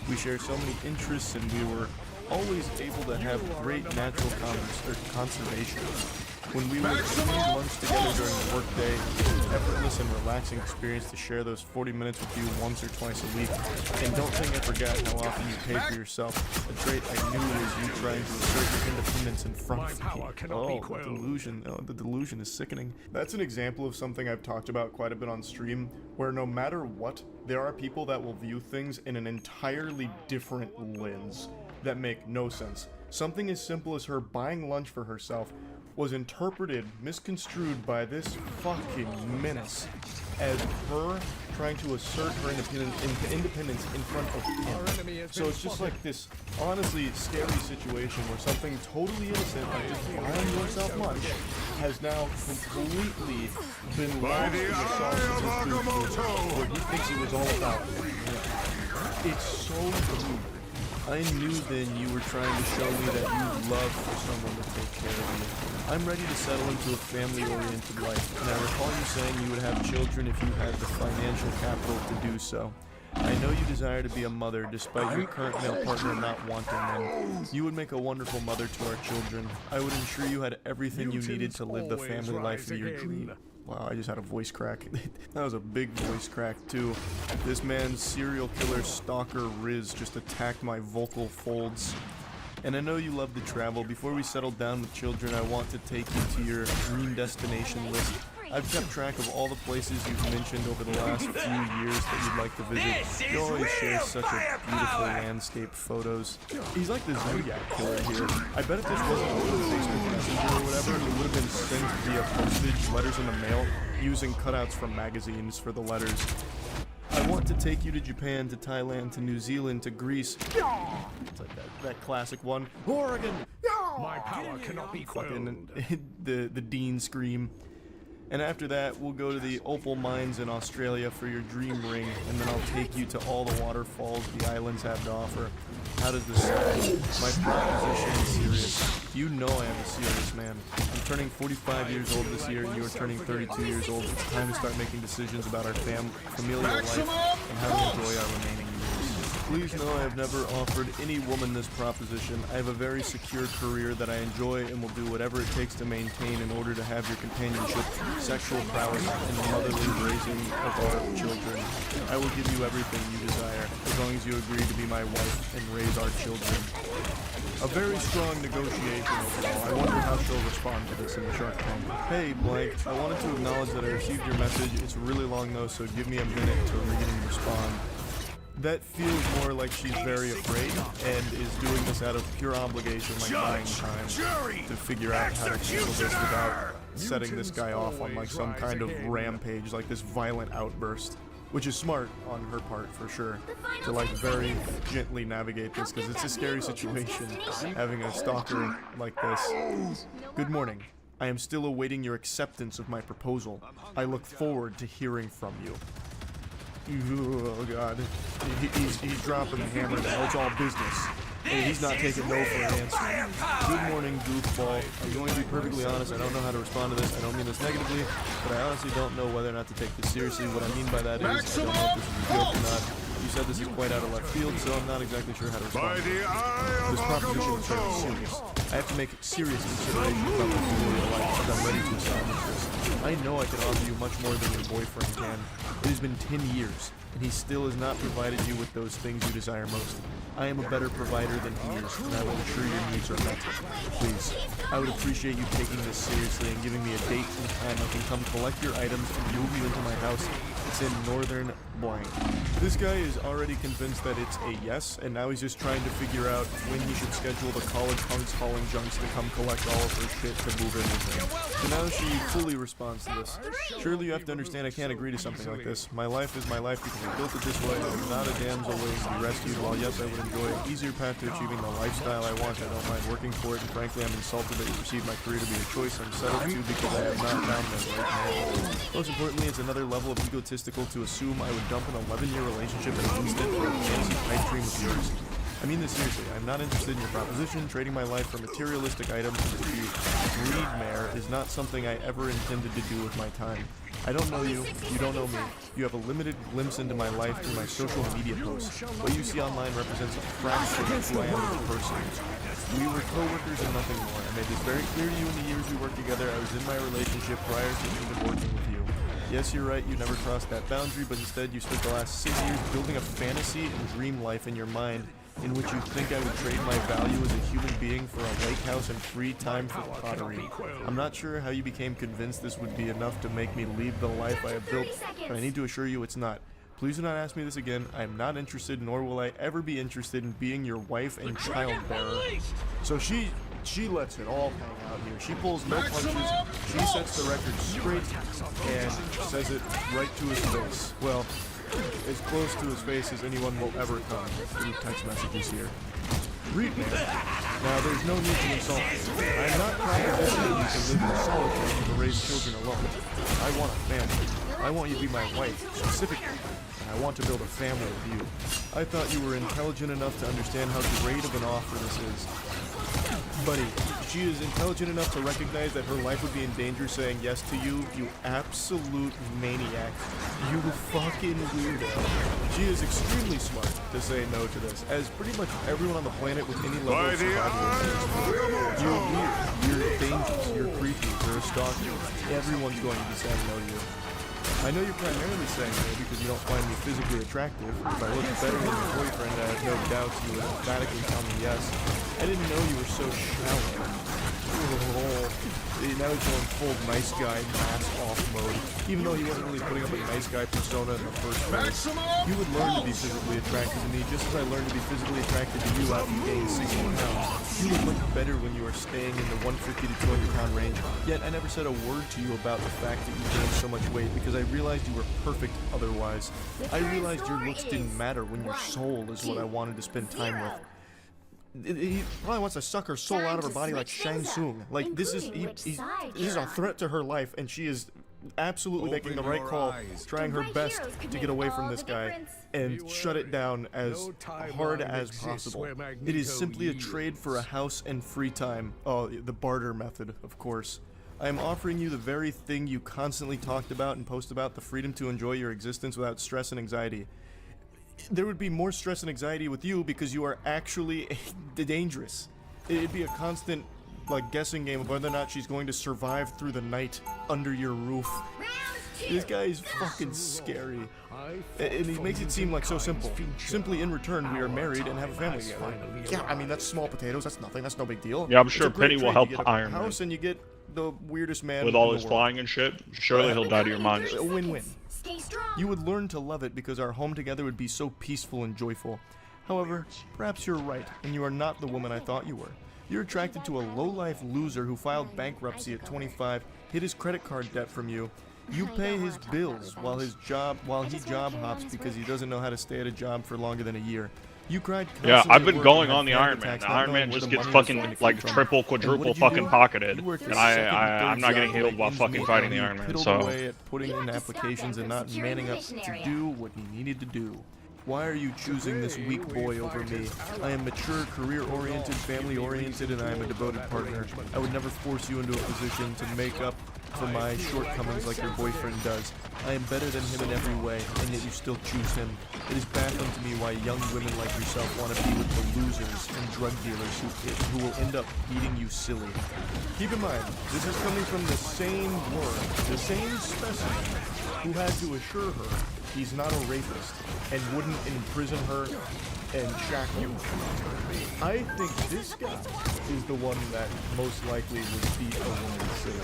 We share so many interests, and we were always able to have great natural conservation. When we would eat lunch together during the workday, it was an effortless and relaxing experience to share those 40 minutes with you once or twice a week. And don't think I forgot how often you pay for yourself, a trait I knew was you trying to assert your independence in front of me. Oh, the delusion. Oh, the delusion is sickening. That's an example of something I've talked about quite a bit on stream, where no matter what, there are people that will view things in an entirely different lens that make no sense. Something as simple as her buying lunch for herself was interpreted, misconstrued by this fucking menace as her trying to assert her independence in front of him. So it's just like this honestly scary situation where something totally innocent, like just buying yourself lunch, has now completely been lost in the sauce of his food, where he thinks it was all about him. It's so rude. I knew then you were trying to show me that you love for someone to take care of you. I'm ready to settle into a family-oriented life, and I recall you saying you would have children if you had the financial capital to do so. I know you desire to be a mother, despite your current male partner not wanting them. You would make a wonderful mother to our children. I would ensure you had everything you needed to live the family life of your dream. Wow, I just had a voice crack. That was a big voice crack, too. This man's serial killer stalker Riz just attacked my vocal folds. And I know you love to travel. Before we settle down with children, I want to take you to your dream destination list. I've kept track of all the places you've mentioned over the last few years that you'd like to visit. You always share such a beautiful landscape photos. He's like the Zodiac killer here. I bet if this wasn't over the Facebook Messenger or whatever, it would have been sent via postage, letters in the mail, using cutouts from magazines for the letters. I want to take you to Japan, to Thailand, to New Zealand, to Greece. It's like that classic one. Oregon! My power cannot be quelled. The Dean scream. And after that, we'll go to the opal mines in Australia for your dream ring, and then I'll take you to all the waterfalls the islands have to offer. How does this sound? My proposition is serious. You know I am a serious man. I'm turning 45 years old this year, and you are turning 32 years old. It's time to start making decisions about our familial life and how to enjoy our remaining years. Please know I have never offered any woman this proposition. I have a very secure career that I enjoy and will do whatever it takes to maintain in order to have your companionship, sexual prowess, and the motherly raising of our children. I will give you everything you desire, as long as you agree to be my wife and raise our children. A very strong negotiation overall. I wonder how she'll respond to this in the Shark Tank. Hey, blank, I wanted to acknowledge that I received your message. It's really long though, so give me a minute to read and respond. That feels more like she's very afraid and is doing this out of pure obligation, like buying time to figure out how to handle this without setting this guy off on like some kind of rampage, like this violent outburst. Which is smart on her part, for sure, to like very gently navigate this, because it's a scary situation, having a stalker like this. Good morning. I am still awaiting your acceptance of my proposal. I look forward to hearing from you. Oh god. He's dropping the hammer now. It's all business. Hey, he's not taking no for an answer. Good morning, goofball. I'm going to be perfectly honest. I don't know how to respond to this. I don't mean this negatively, but I honestly don't know whether or not to take this seriously. What I mean by that is, I don't know if this is a joke or not. You said this is quite out of left field, so I'm not exactly sure how to respond. This proposition is very serious. I have to make serious considerations about my familial life, and I'm ready to establish this. I know I can offer you much more than your boyfriend can. It has been 10 years, and he still has not provided you with those things you desire most. I am a better provider than he is, and I will ensure your needs are met. Please, I would appreciate you taking this seriously and giving me a date and time I can come collect your items and move you into my house. It's in northern blank. This guy is already convinced that it's a yes, and now he's just trying to figure out when he should schedule the college hunks hauling junks to come collect all of her shit to move in with him. So now she fully responds to this. Surely you have to understand I can't agree to something like this. My life is my life because I built it this way. I'm not a damsel waiting to be rescued. While yes, I would enjoy an easier path to achieving the lifestyle I want, I don't mind working for it, and frankly I'm insulted that you perceive my career to be a choice I'm settled to because I have not found the right man. Most importantly, it's another level of egotistical to assume I would dump an 11-year relationship in an instant for a fantasy pipe dream of yours. I mean this seriously. I'm not interested in your proposition. Trading my life for materialistic items to the greed mare is not something I ever intended to do with my time. I don't know you. You don't know me. You have a limited glimpse into my life through my social media posts. What you see online represents a fraction of who I am as a person. We were co-workers and nothing more. I made this very clear to you in the years we worked together. I was in my relationship prior to even working with you. Yes, you're right, you never crossed that boundary, but instead you spent the last 6 years building a fantasy and dream life in your mind in which you think I would trade my value as a human being for a lake house and free time for pottery. I'm not sure how you became convinced this would be enough to make me leave the life I have built, but I need to assure you it's not. Please do not ask me this again. I am not interested, nor will I ever be interested in being your wife and child bearer. So she lets it all hang out here. She pulls no punches, she sets the record straight, and says it right to his face. Well, as close to his face as anyone will ever come through text messages here. Read me. Now, there's no need to insult me. I'm not propositioning you to live in solitude and to raise children alone. I want a family. I want you to be my wife, specifically. And I want to build a family with you. I thought you were intelligent enough to understand how great of an offer this is. Buddy, she is intelligent enough to recognize that her life would be in danger saying yes to you, you absolute maniac. You fucking weirdo. She is extremely smart to say no to this, as pretty much everyone on the planet with any level of survival is. You're weird, you're dangerous, you're creepy, you're a stalker. Everyone's going to be saying no to you. I know you're primarily saying no because you don't find me physically attractive. If I looked better than your boyfriend, I have no doubts you would emphatically tell me yes. I didn't know you were so shallow. Now he's going full nice guy mask off mode. Even though he wasn't really putting up a nice guy persona in the first place. You would learn to be physically attracted to me just as I learned to be physically attracted to you after you gained 60 pounds. You would look better when you are staying in the 150 to 200 pound range. Yet I never said a word to you about the fact that you gained so much weight because I realized you were perfect otherwise. I realized your looks didn't matter when your soul is what I wanted to spend time with. He probably wants to suck her soul out of her body like Shang Tsung. Like, this is a threat to her life, and she is absolutely making the right call, trying her best to get away from this guy and shut it down as hard as possible. It is simply a trade for a house and free time. Oh, the barter method, of course. I am offering you the very thing you constantly talked about and post about, the freedom to enjoy your existence without stress and anxiety. There would be more stress and anxiety with you because you are actually dangerous. It'd be a constant, like, guessing game of whether or not she's going to survive through the night under your roof. This guy is fucking scary. And he makes it seem like so simple. Simply in return, we are married and have a family together. Yeah, I mean, that's small potatoes. That's nothing. That's no big deal. Yeah, I'm sure Penny will help Iron Man. House and you get the weirdest man with all his flying and shit. Surely he'll die to your mind. A win-win. You would learn to love it because our home together would be so peaceful and joyful. However, perhaps you're right, and you are not the woman I thought you were. You're attracted to a low-life loser who filed bankruptcy at 25, hid his credit card debt from you. You pay his bills while he job hops because he doesn't know how to stay at a job for longer than a year. You cried constantly. Yeah, I've been at work going and on the had Iron panic Man. attacks The not Iron knowing Man where just the gets money was fucking coming like from. triple, And what quadruple did you fucking do? pocketed, You worked and a second, I'm third not getting job, healed like, while ends fucking meet, fighting and the you Iron Man. piddled So away at putting in applications and not manning up to do what he needed to do. Why are you choosing this weak boy over me? I am mature, career-oriented, family-oriented, and I am a devoted partner. I would never force you into a position to make up for my shortcomings like your boyfriend does. I am better than him in every way, and yet you still choose him. It is baffling to me why young women like yourself want to be with the losers and drug dealers who will end up beating you silly. Keep in mind, this is coming from the same word, the same specimen, who had to assure her he's not a rapist and wouldn't imprison her and shack you. I think this guy is the one that most likely would beat a woman silly,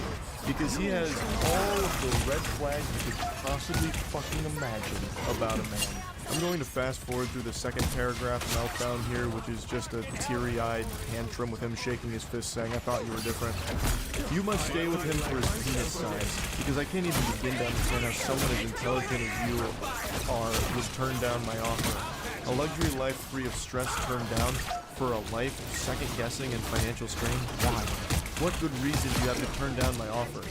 because he has all of the red flags you could possibly fucking imagine about a man. I'm going to fast forward through the second paragraph meltdown here, which is just a teary-eyed tantrum with him shaking his fist saying, I thought you were different. You must stay with him for his penis size, because I can't even begin to understand how someone as intelligent as you are would turn down my offer. A luxury life free of stress turned down for a life of second-guessing and financial strain? Why? What good reason do you have to turn down my offer?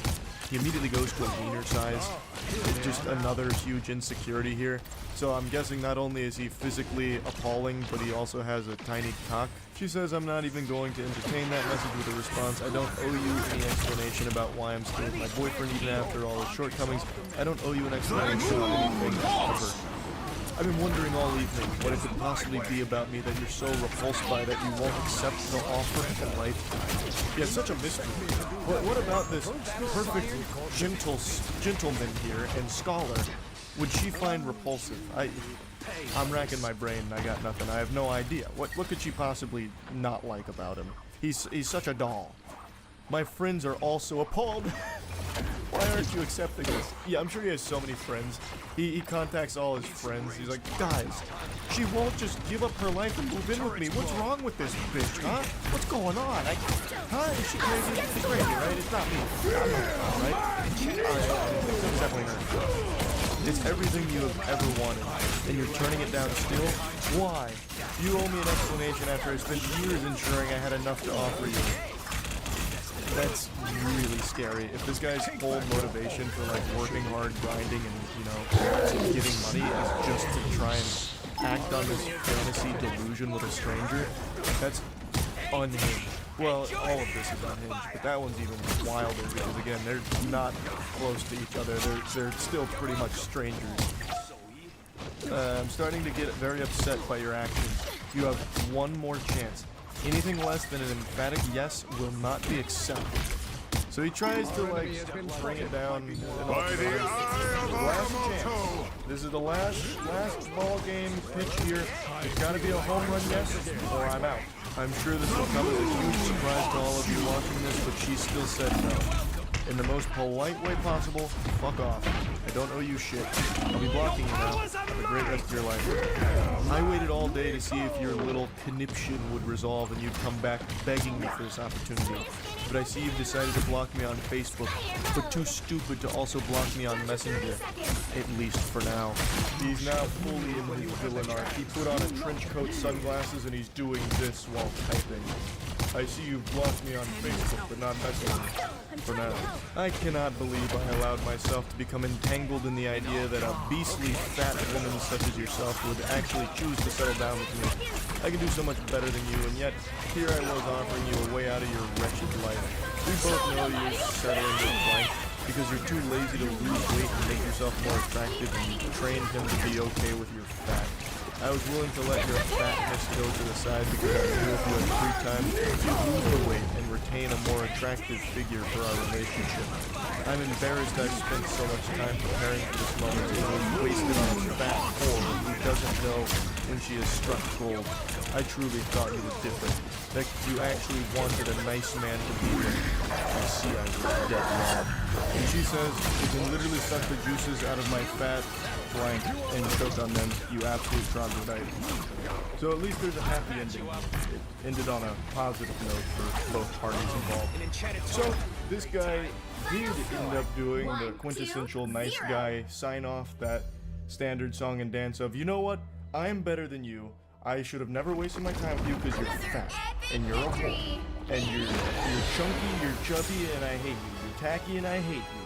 He immediately goes to a wiener size. It's just another huge insecurity here. So I'm guessing not only is he physically appalling, but he also has a tiny cock. She says I'm not even going to entertain that message with a response. I don't owe you any explanation about why I'm still with my boyfriend even after all his shortcomings. I don't owe you an explanation of anything ever. I've been wondering all evening what it could possibly be about me that you're so repulsed by that you won't accept the offer of life. Yeah, it's such a mystery. What about this perfect gentleman here and scholar would she find repulsive? I'm racking my brain and I got nothing. I have no idea. What could she possibly not like about him? He's such a doll. My friends are also appalled. Why aren't you accepting this? Yeah, I'm sure he has so many friends. He contacts all his friends. He's like, guys, she won't just give up her life and move in with me. What's wrong with this bitch, huh? What's going on? Huh? Is she crazy? She's crazy, right? It's not me. I'm not, right? It's definitely her. It's everything you have ever wanted, and you're turning it down still? Why? You owe me an explanation after I spent years ensuring I had enough to offer you. That's really scary. If this guy's whole motivation for like working hard, grinding, and giving money is just to try and act on this fantasy delusion with a stranger, that's unhinged. Well, all of this is unhinged, but that one's even wilder because again, they're not close to each other. They're still pretty much strangers. I'm starting to get very upset by your actions. You have one more chance. Anything less than an emphatic yes will not be accepted. So he tries to like bring it down. Last chance. This is the last ball game pitch here. It's got to be a home run yes, or I'm out. I'm sure this will come as a huge surprise to all of you watching this, but she still said no. In the most polite way possible, fuck off. I don't owe you shit. I'll be blocking you now. Have a great rest of your life. I waited all day to see if your little conniption would resolve and you'd come back begging me for this opportunity. But I see you've decided to block me on Facebook, but too stupid to also block me on Messenger. At least for now. He's now fully in his villain arc. He put on a trench coat, sunglasses, and he's doing this while typing. I see you've blocked me on Facebook, but not Messenger. For now. I cannot believe I allowed myself to become entangled in the idea that a beastly fat woman such as yourself would actually choose to settle down with me. I can do so much better than you, and yet here I was offering you a way out of your wretched life. We both know you're settling with blank because you're too lazy to lose weight and make yourself more attractive, and you trained him to be okay with your fat. I was willing to let your fatness go to the side because I knew if you had free time, you'd lose the weight and retain a more attractive figure for our relationship. I'm embarrassed I've spent so much time preparing for this moment and was wasted on a fat whore who doesn't know when she has struck gold. I truly thought you were different, that you actually wanted a nice man to be with. I see I was dead wrong. And she says, you can literally suck the juices out of my fat blank and choke on them, you absolute troglodyte. So at least there's a happy ending. It ended on a positive note for both parties involved. So this guy did end up doing the quintessential nice guy sign off, that standard song and dance of, you know what, I'm better than you. I should have never wasted my time with you because you're fat and you're a whore and you're chunky, you're chubby, and I hate you. You're tacky and I hate you.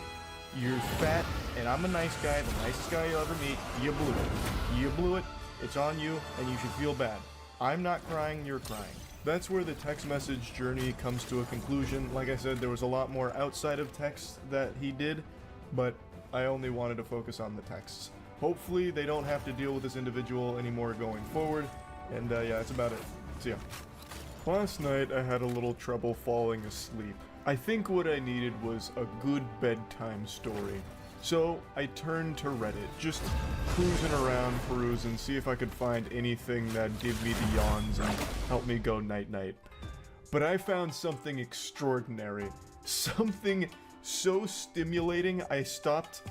You're fat, and I'm a nice guy, the nicest guy you'll ever meet. You blew it. You blew it. It's on you, and you should feel bad. I'm not crying, you're crying. That's where the text message journey comes to a conclusion. Like I said, there was a lot more outside of text that he did, but I only wanted to focus on the texts. Hopefully, they don't have to deal with this individual anymore going forward, and yeah, that's about it. See ya. Last night, I had a little trouble falling asleep. I think what I needed was a good bedtime story. So I turned to Reddit, just cruising around, perusing, see if I could find anything that'd give me the yawns and help me go night-night. But I found something extraordinary. Something so stimulating, I stopped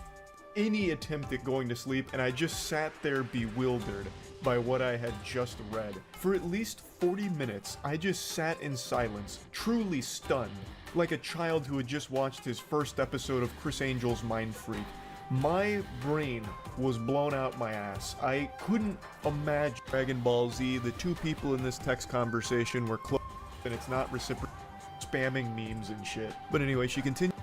any attempt at going to sleep, and I just sat there bewildered by what I had just read. For at least 40 minutes, I just sat in silence, truly stunned, like a child who had just watched his first episode of Chris Angel's Mind Freak. My brain was blown out my ass. I couldn't imagine Dragon Ball Z. The two people in this text conversation were close, and it's not reciprocal, spamming memes and shit. But anyway, she continued.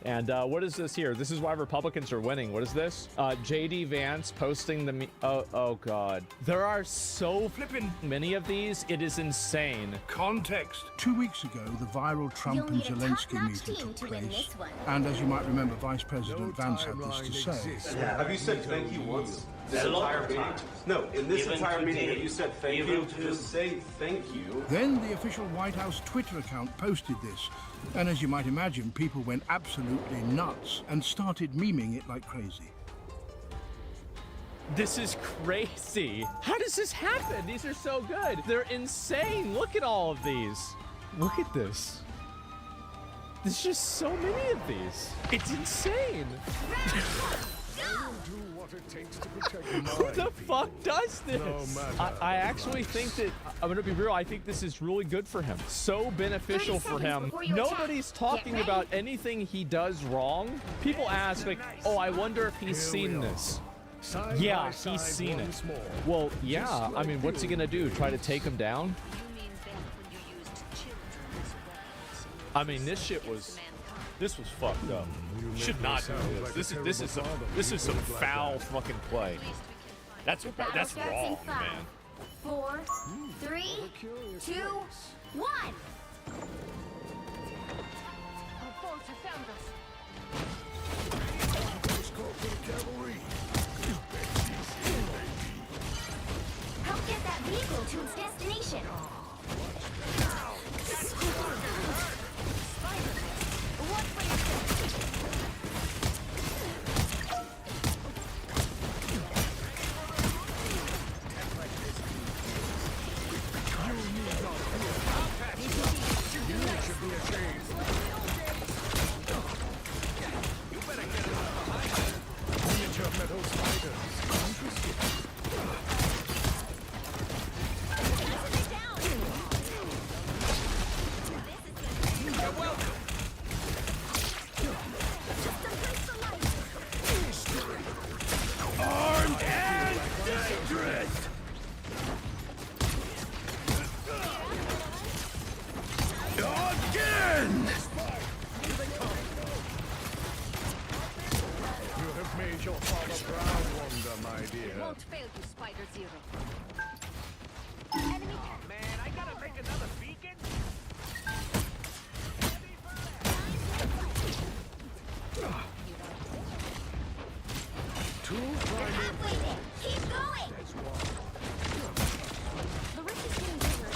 And what is this here? This is why Republicans are winning. What is this? JD Vance posting the oh god. There are so flippin' many of these. It is insane. Context. 2 weeks ago, the viral Trump and Zelensky meeting took place. And as you might remember, Vice President Vance had this to say. Have you said thank you once? This entire meeting? No, in this entire meeting, have you said thank you? Just say thank you. Then the official White House Twitter account posted this. And as you might imagine, people went absolutely nuts and started memeing it like crazy. This is crazy. How does this happen? These are so good. They're insane. Look at all of these. Look at this. There's just so many of these. It's insane. Who the fuck does this? I actually think that, I'm gonna be real, I think this is really good for him. So beneficial for him. Nobody's talking about anything he does wrong. People ask, like, oh, I wonder if he's seen this. Yeah, he's seen it. Well, yeah, I mean, what's he gonna do? Try to take him down? I mean, this was fucked up. Should not do this. This is some foul fucking play. That's wrong, man. 4, 3, 2, 1. Help get that vehicle to its destination. your father proud, Wanda, my dear. Won't fail you, Spider Zero. Man, I gotta make another beacon? You're halfway there. Keep going. The rift is getting bigger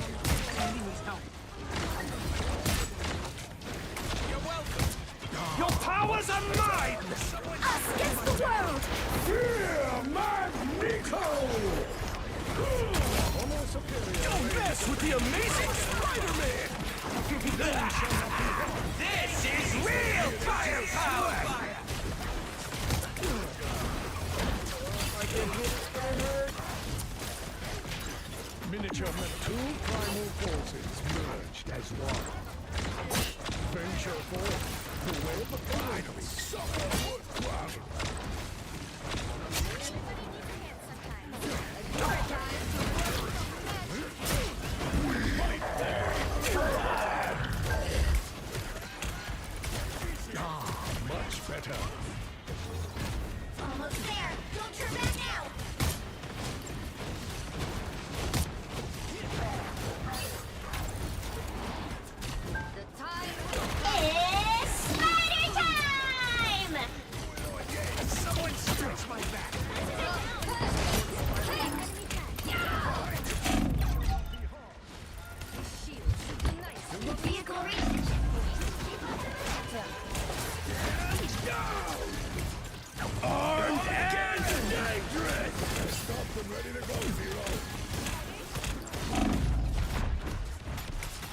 and he needs help. You're welcome. Your powers are mine! Us against the world! Yeah, Magneto! Don't mess with the amazing Spider-Man! This is real firepower! Miniature men, two primal forces merged as one. Venture forth, the web finally someone would travel. Much better. Almost there. Don't turn back now. The time is Spider time! Someone stretch my back! Vehicle reach. Armed and dangerous! Stop and ready to go, Zero.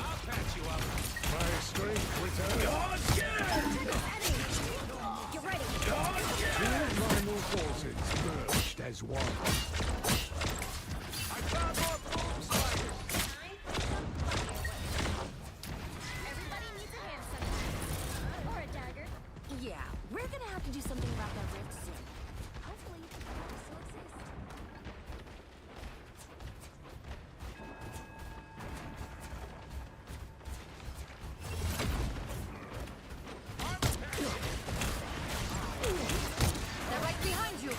I'll patch you up. My strength returns. Get ready. Two primal forces merged as one. I found more boom spiders! Everybody needs a hand sometimes. Or a dagger. Yeah, we're gonna have to do something about that rift soon. Hopefully, it will still exist. They're right behind you.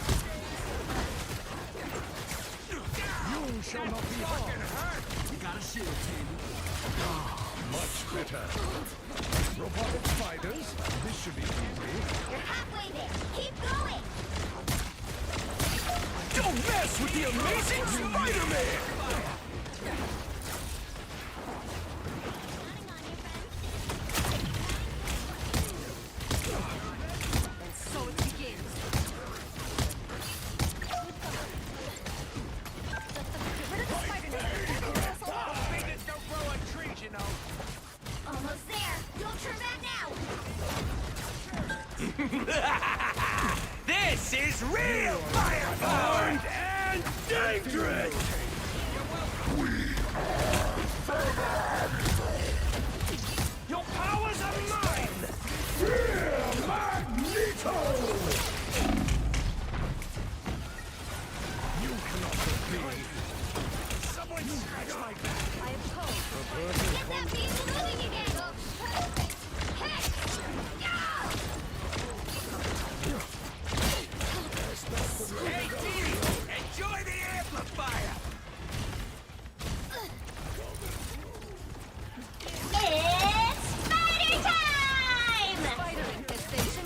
You shall not be harmed. You got a shield, team. Much better. Robotic spiders, this should be easy. You're halfway there. Keep going. Don't mess with the amazing Spider-Man! And so it begins. Get rid of the spider net. Fingers don't grow on trees, you know. Almost there. Don't turn back now. This is real firepower! Armed and dangerous! Your powers are mine! Yeah, Magneto! You cannot compete. Someone scratch my back! I oppose. Get that beast moving again. Hey! Hey, Dee! Enjoy the amplifier! It's Spider time! Spider infestation.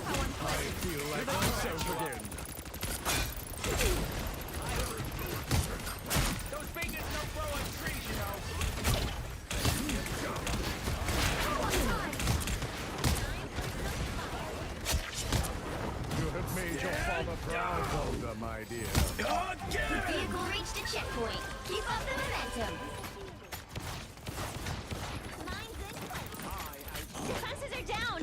How unpleasant. I feel like myself again. Those fingers don't grow on trees, you know. You have made your father proud, Wanda, my dear. The vehicle reached a checkpoint. Keep up the momentum. Mine's in place. Defenses are down.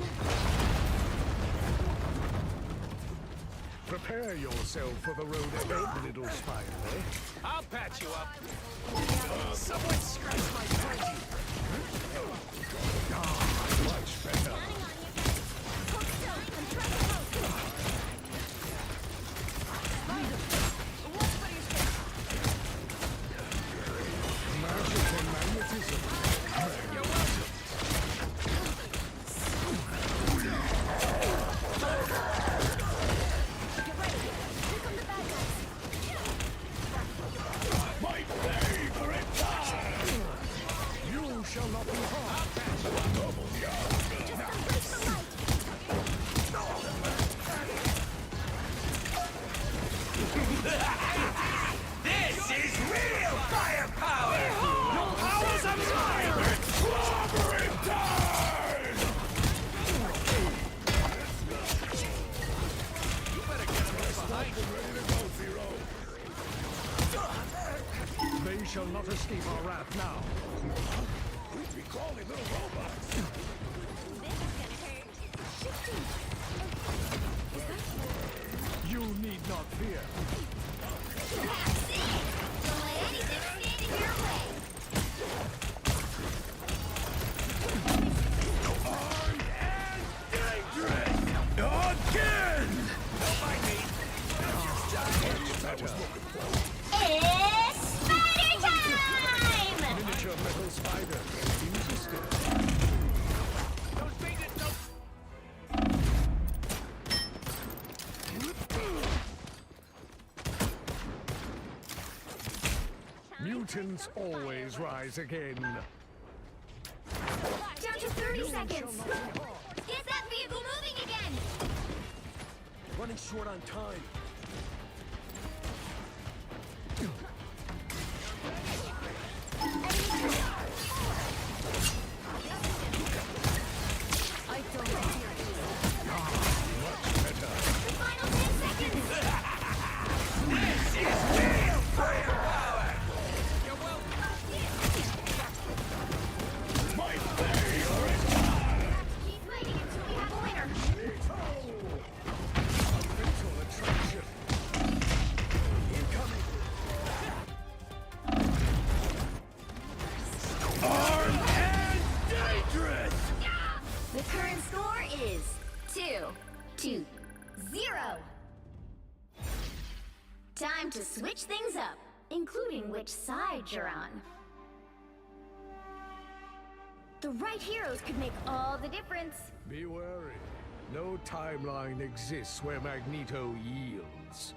Prepare yourself for the road ahead, little spider. I'll patch you up. Someone scratch my back! Much better. Hold still. I'm trying to help. Spider. What's for your face? Magic and magnetism. You're welcome. Get shall not escape our wrath now. We'd be calling little robots. This is gonna hurt. Shifting. You need not fear. That's it. Don't let anything stand in your way. Armed and dangerous! Again! Don't mind me. It's spider time! Miniature metal spider. Interesting. Mutants always rise again. Down to 30 seconds. Get that vehicle moving again. Running short on time. I don't hear it. Much better. The final 10 seconds. This is real firepower! My favorite time! Keep fighting until we have a winner. A mental attraction. Incoming. Armed and dangerous! The current score is 2-0. Time to switch things up, including which side you're on. The right heroes could make all the difference. Be wary. No timeline exists where Magneto yields.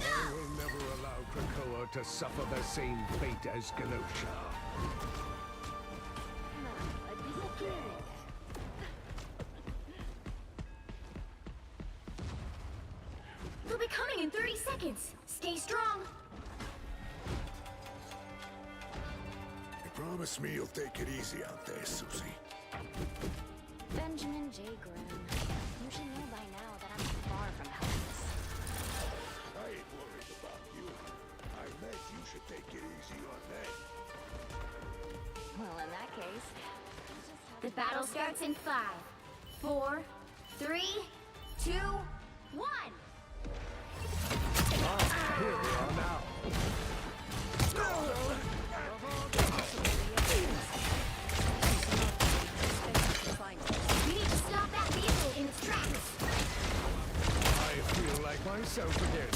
I will never allow Krakoa to suffer the same fate as Genosha. They'll be coming in 30 seconds. Stay strong. You promise me you'll take it easy out there, Susie. Benjamin J. Grimm, you should know by now that I'm far from helpless. I ain't worried about you. I meant you should take it easy on them. Well, in that case, the battle starts in 5, 4, 3, 2, 1. Here we are now. We need to stop that vehicle in its tracks. I feel like myself again.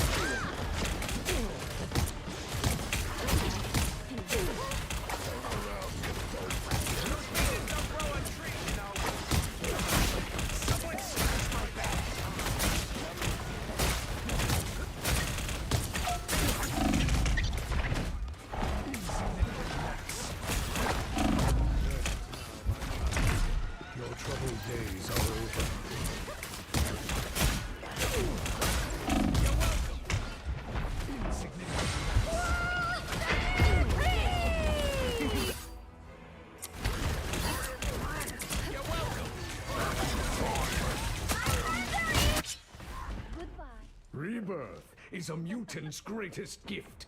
Your troubled days are over. Rebirth is a mutant's greatest gift.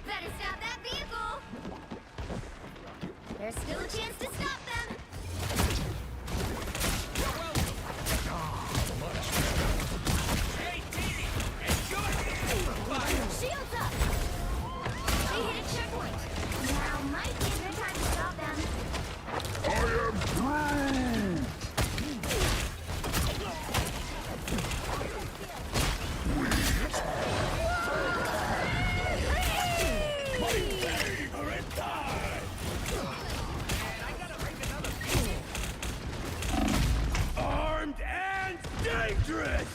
Better stop that vehicle. There's still a chance to stop them. Shields up. They hit a checkpoint. Now might be a good time to stop them. I am Groot! My favorite time! Armed and dangerous!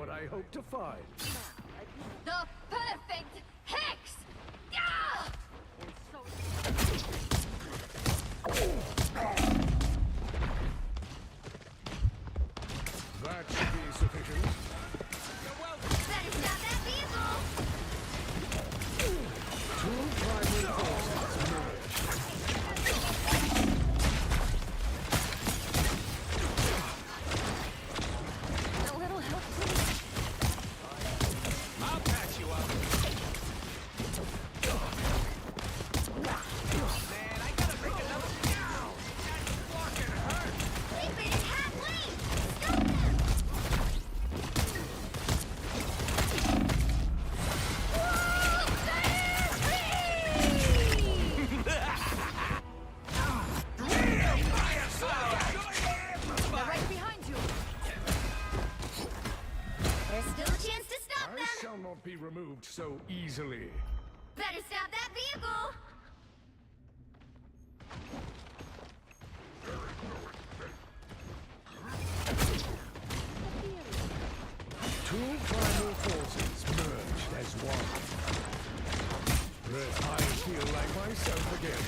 what I hope to find. The perfect hex! Ah! That should be sufficient. Better stop that vehicle! Two primary forces merged. A little help, please. I'll patch you up. Man, I gotta make another. Ow! That fucking hurt. Keep it in half lane! Stop them! They're right behind you. There's still a chance to stop I them. shall not be removed so easily. Better stop that vehicle. Two primal forces merged as one. But I feel like myself again.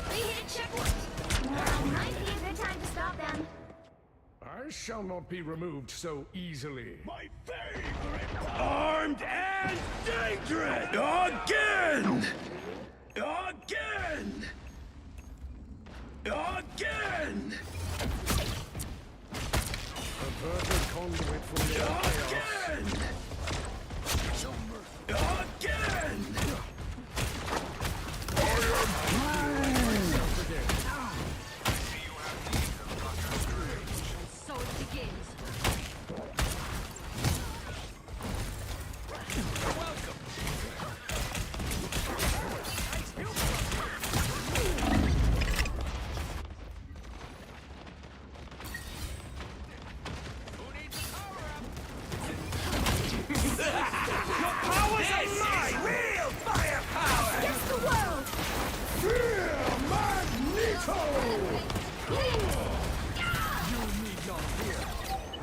They hit a checkpoint. Might be a good time to stop them. I shall not be removed so easily. My favorite. Armed and dangerous. Again. Again. Again. A perfect conduit for your chaos. Again. So it begins. Powers of mine. Real firepower. Against the world. Magneto! You need not fear.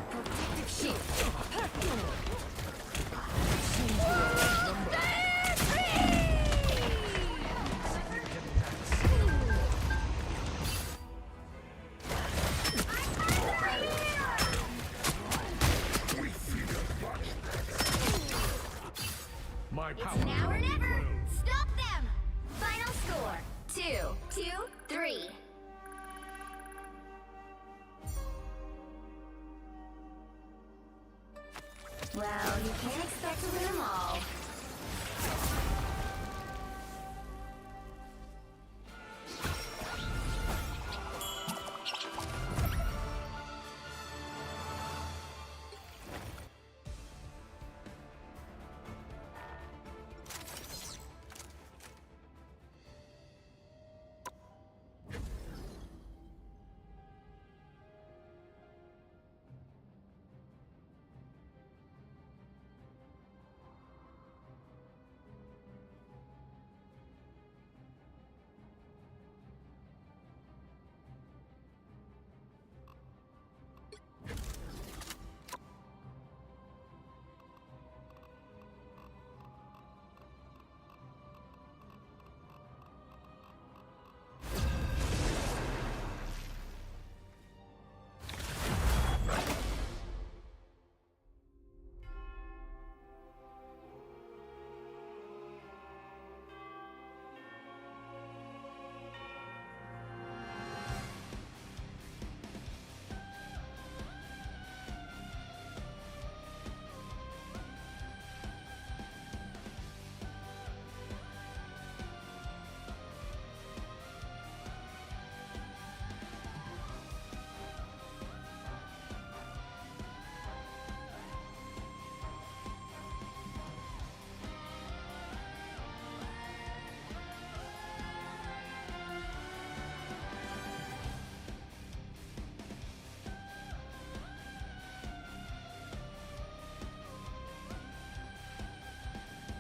Protective shield. My It's power. now or never. Stop them. Final score: 2-3. Well, you can't expect to win them all.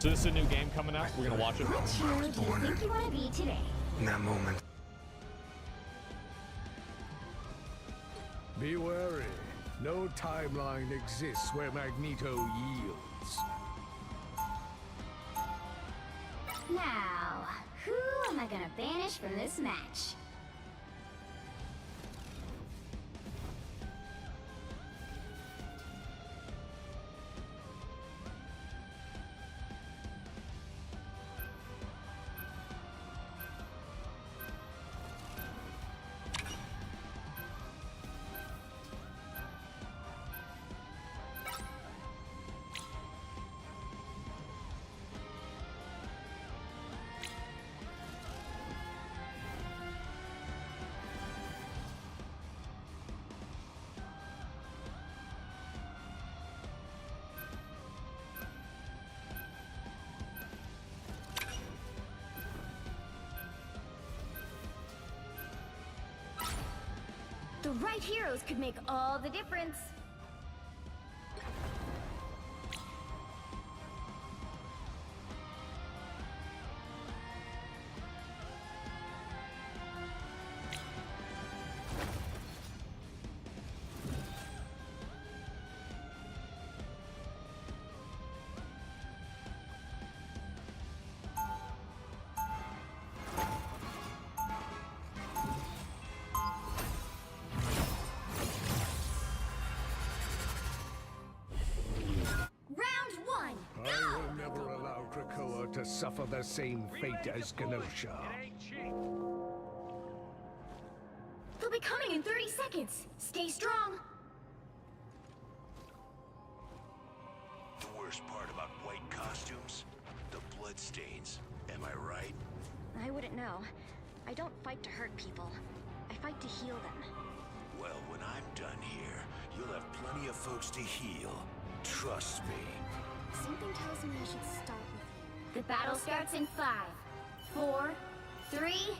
So this is a new game coming out. We're gonna watch it. Which hero do you think you want to be today? In that moment. Be wary. No timeline exists where Magneto yields. Now, who am I gonna banish from this match? The right heroes could make all the difference. I will never allow Krakoa to suffer the same fate as Genosha. They'll be coming in 30 seconds. Stay strong. The worst part about white costumes? The bloodstains. Am I right? I wouldn't know. I don't fight to hurt people. I fight to heal them. Well, when I'm done here, you'll have plenty of folks to heal. Trust me. Something tells me I should start with you. The battle starts in 5, 4, 3,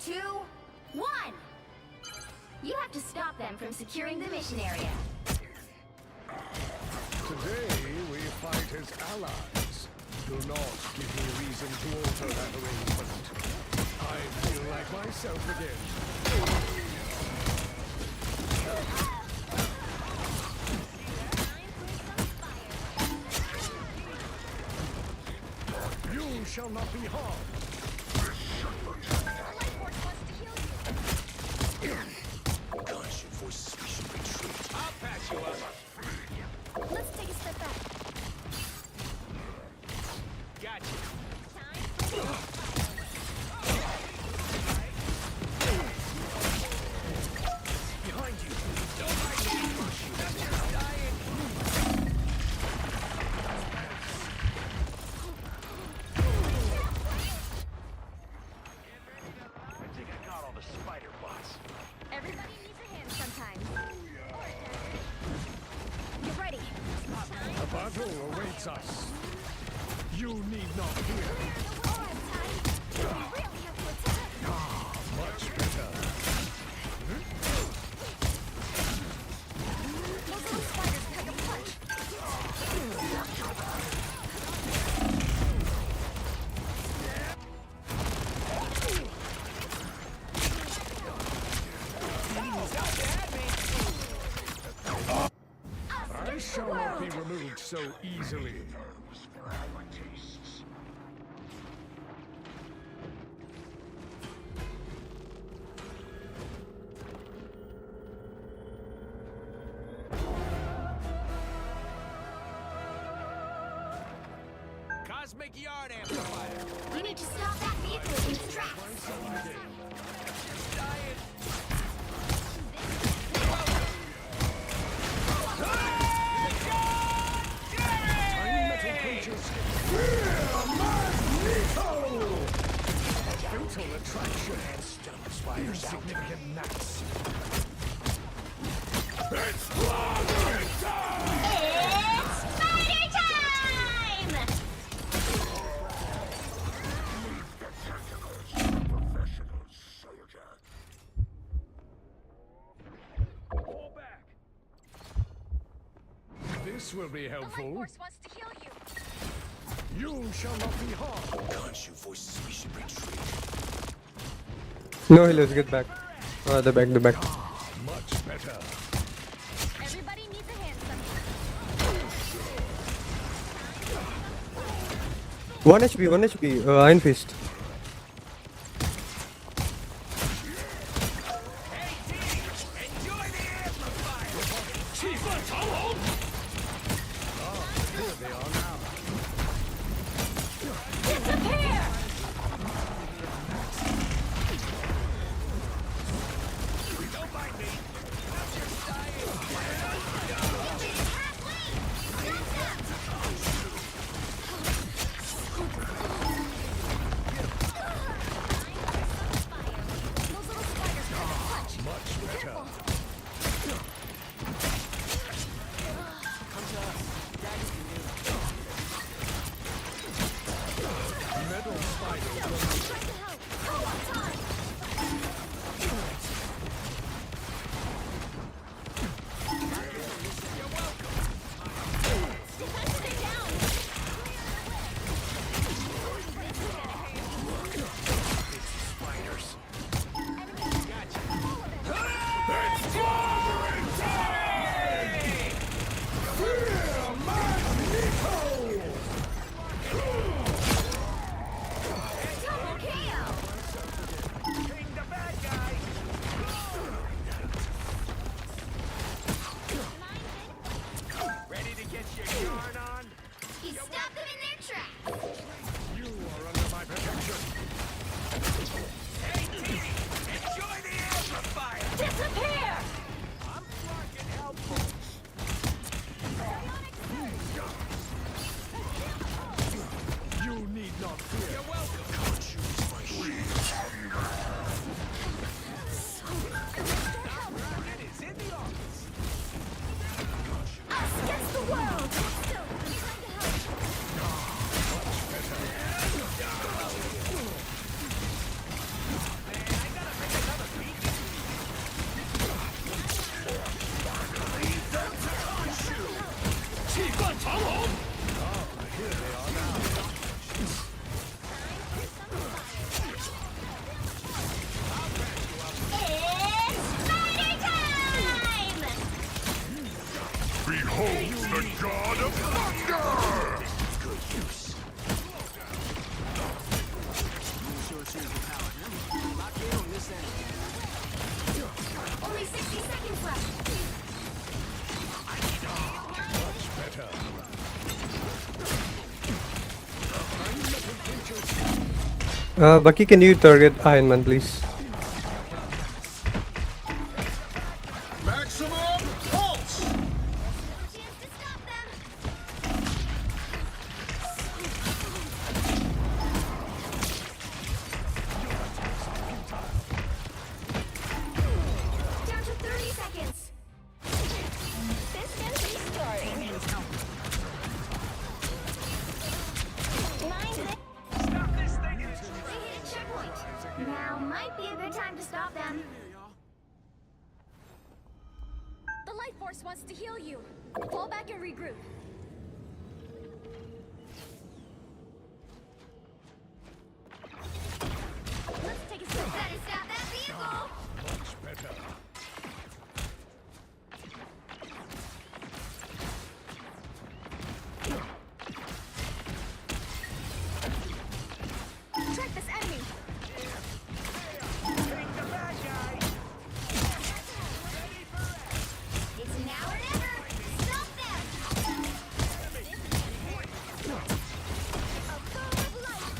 2, 1! You have to stop them from securing the mission area. Today, we fight as allies. Do not give me reason to alter that arrangement. I feel like myself again. You shall not be harmed. Gosh, your voices we should retreat. I'll patch you up. Let's take a step back. Gotcha. Behind you. Don't mind me. I'm just dying. I think I got all the spider bots. Everybody needs a hand sometimes. Get ready. A battle awaits us. You need not fear. We really have to attack. Ah, much better. Those little spiders pack a punch. I shall not be removed so easily. Cosmic Yard Amplifier. You need to stop that vehicle in its tracks. Dying. Tiny metal creatures. Fatal attraction. Insignificant gnats. It's Spider time! Pull back. This will be helpful. Force wants to heal you. You shall not be harmed. Khonshu voices we should retreat. No healers, get back. The back, the back. Much better. Everybody needs a hand sometimes. 1 HP, Iron Fist. Bucky, can you target Iron Man, please? Maximum pulse. Down to 30 seconds. This is restarting. 9 minutes. Stop this thing! They hit a checkpoint. Now might be a good time to stop them. The life force wants to heal you. Fall back and regroup. Let's take a step back and stop that vehicle. Much better. Track this enemy. Take the bad guy! It's now or never. Stop them. A bow of light.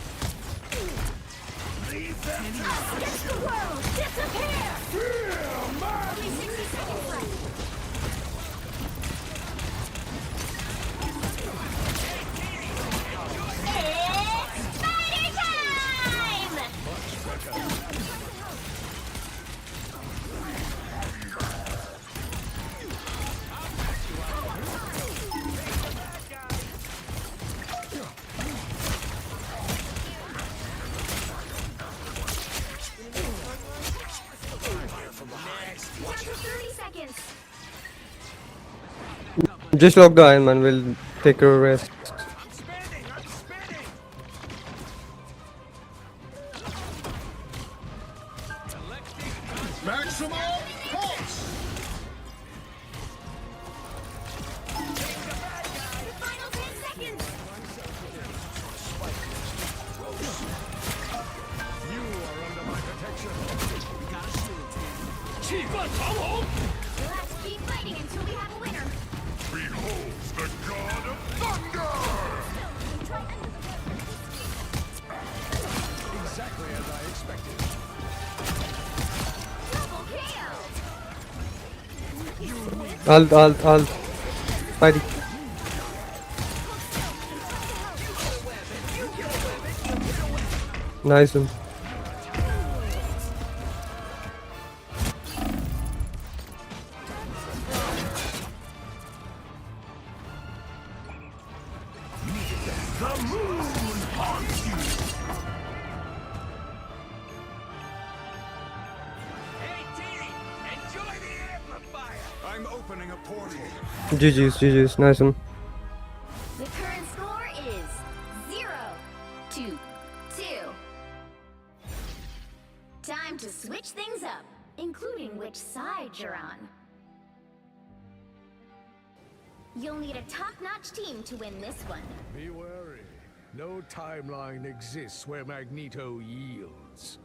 Against the world. Disappear. Only 60 seconds left. It's spider time! Down to 30 seconds. Just lock the Iron Man, we'll take a rest. I'm spinning! Final 10 seconds. You are under my protection. Let's keep fighting until we have a winner. Behold the god of thunder! Exactly as I expected. Double KO. Alt. Spidey. Nice one. The moon haunts you! Hey, Dee! Enjoy the amplifier! I'm opening a portal. GG's. Nice one. The current score is 0-2. Time to switch things up, including which side you're on. You'll need a top-notch team to win this one. Be wary. No timeline exists where Magneto yields.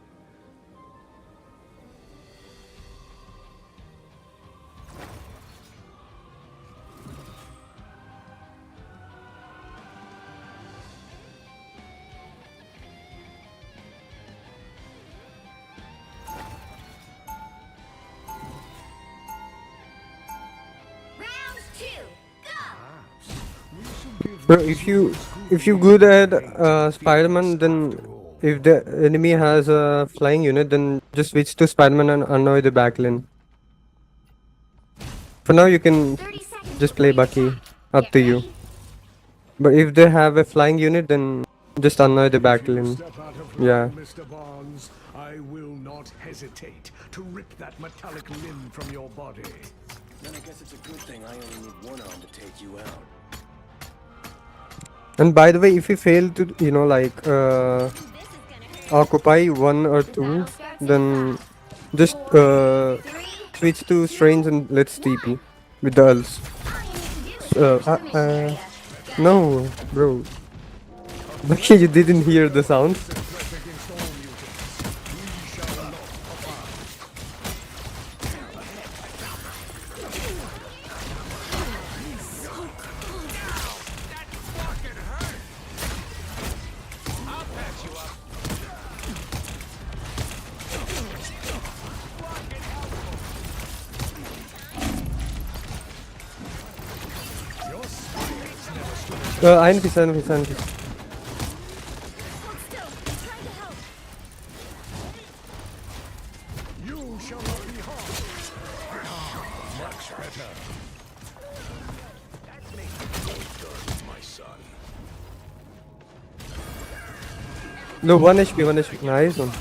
Round 2, go! Bro, if you good at Spider-Man, then if the enemy has a flying unit, then just switch to Spider-Man and annoy the backlane. For now, you can just play Bucky. Up to you. But if they have a flying unit, then just annoy the backlane. Yeah. Mr. Barnes, I will not hesitate to rip that metallic limb from your body. Then I guess it's a good thing I only need one arm to take you out. And by the way, if you fail to, occupy 1 or 2, then just switch to Strange and let's TP with the ults. No, bro. Lucky you didn't hear the sound. Enemies. You shall not be harmed. Much better. My son. No, 1 HP. Nice one.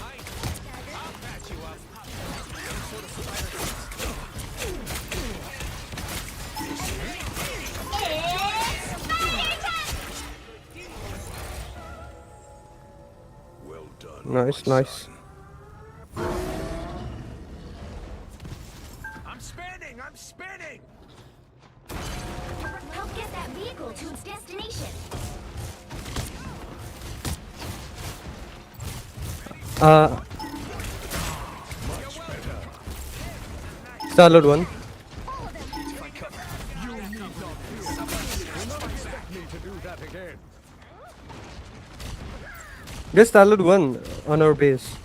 Nice. I'm spinning! Help get that vehicle to its destination. Star-Lord 1. Get Star-Lord 1 on our base.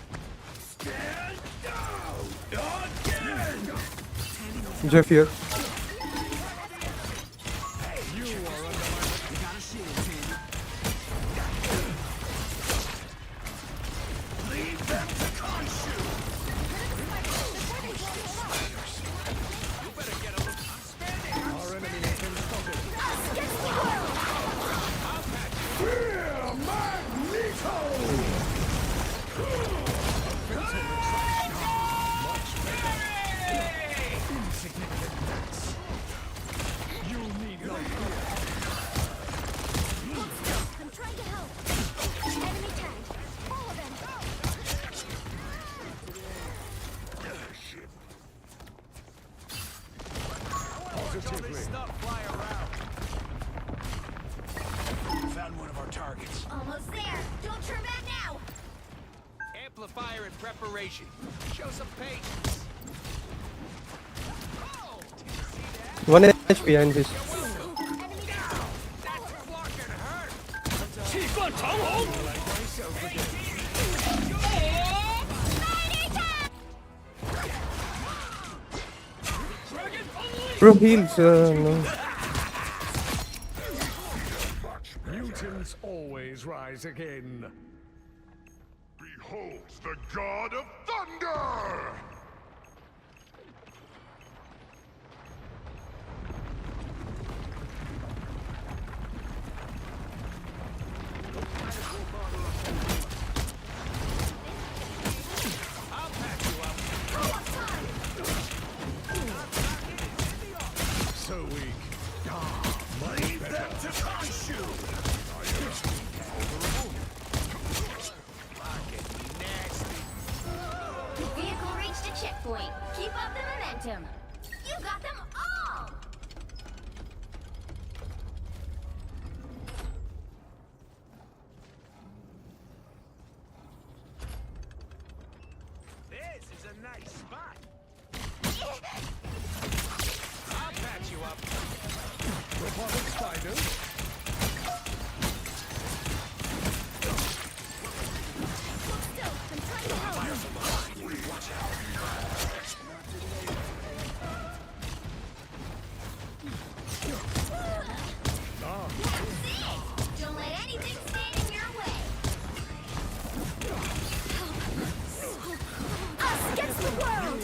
Jeff here. Positively. Found one of our targets. Almost there. Don't turn back now. Amplifier in preparation. Show some patience. 1 HP behind this. Bro, heals. No. Mutants always rise again. Beholds the God of Thunder! So weak. Much better. The vehicle reached a checkpoint. Keep up the momentum. You got them all! This is a nice spot. I'll patch you up. Robotic spiders. Don't let anything stand in your way. Us against the world!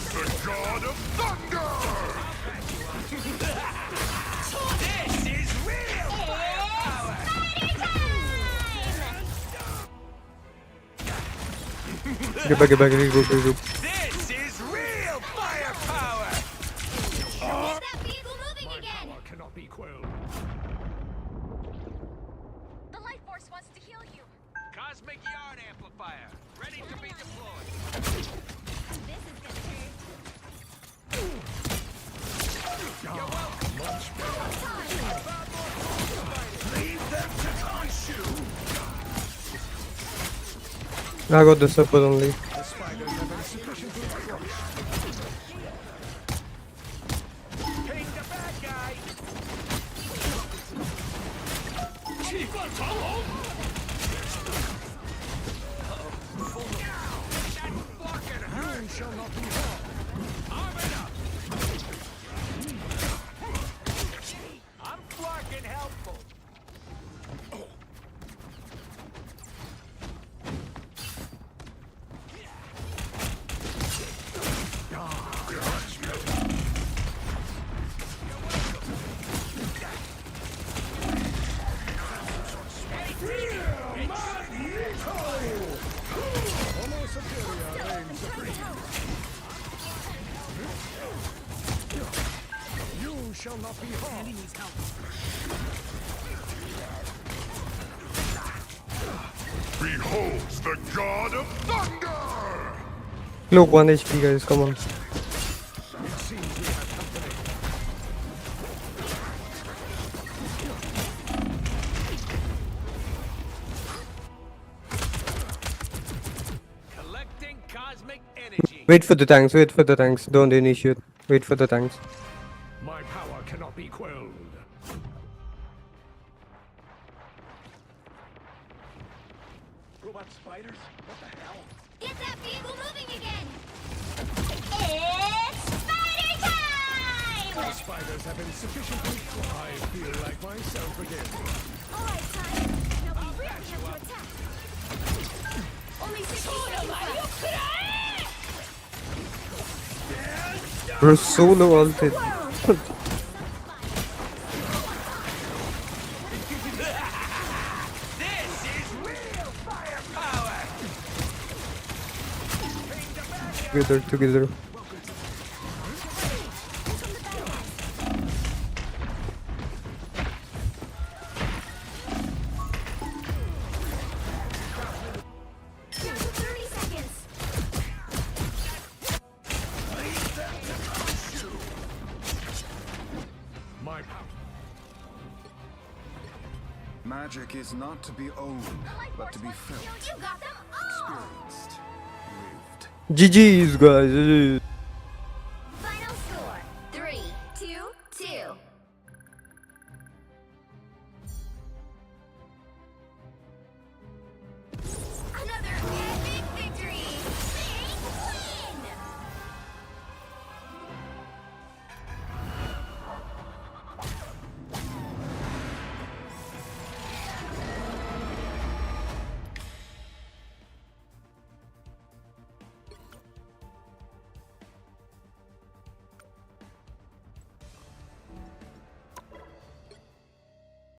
The God of Thunder! This is real firepower! Get back, regroup. This is real firepower! Is that vehicle moving again? Power cannot be quelled. The life force wants to heal you. Cosmic Yard Amplifier, ready to be deployed. This is gonna hurt. Much better. Leave them to Khonshu! I got the support only. The spiders have been sufficiently crushed. Ping the bad guy! You shall not be harmed. Arm it up! I'm fucking helpful. Homo superior reigns supreme. You shall not be harmed. Beholds the God of Thunder! Look, 1 HP guys, come on. It seems we have company. Collecting cosmic energy. Wait for the tanks, don't initiate. Wait for the tanks. My power cannot be quelled. Robot spiders? What the hell? Get that vehicle moving again! It's spider time! The spiders have been sufficiently crushed. I feel like myself again. Alright, time. Now we really have to attack. Only 60 seconds. Bro, solo ulted. This is real firepower! Together. Magic is not to be owned, but to be felt, You got them all! experienced, lived. GG's, guys. Final score 3-2-2.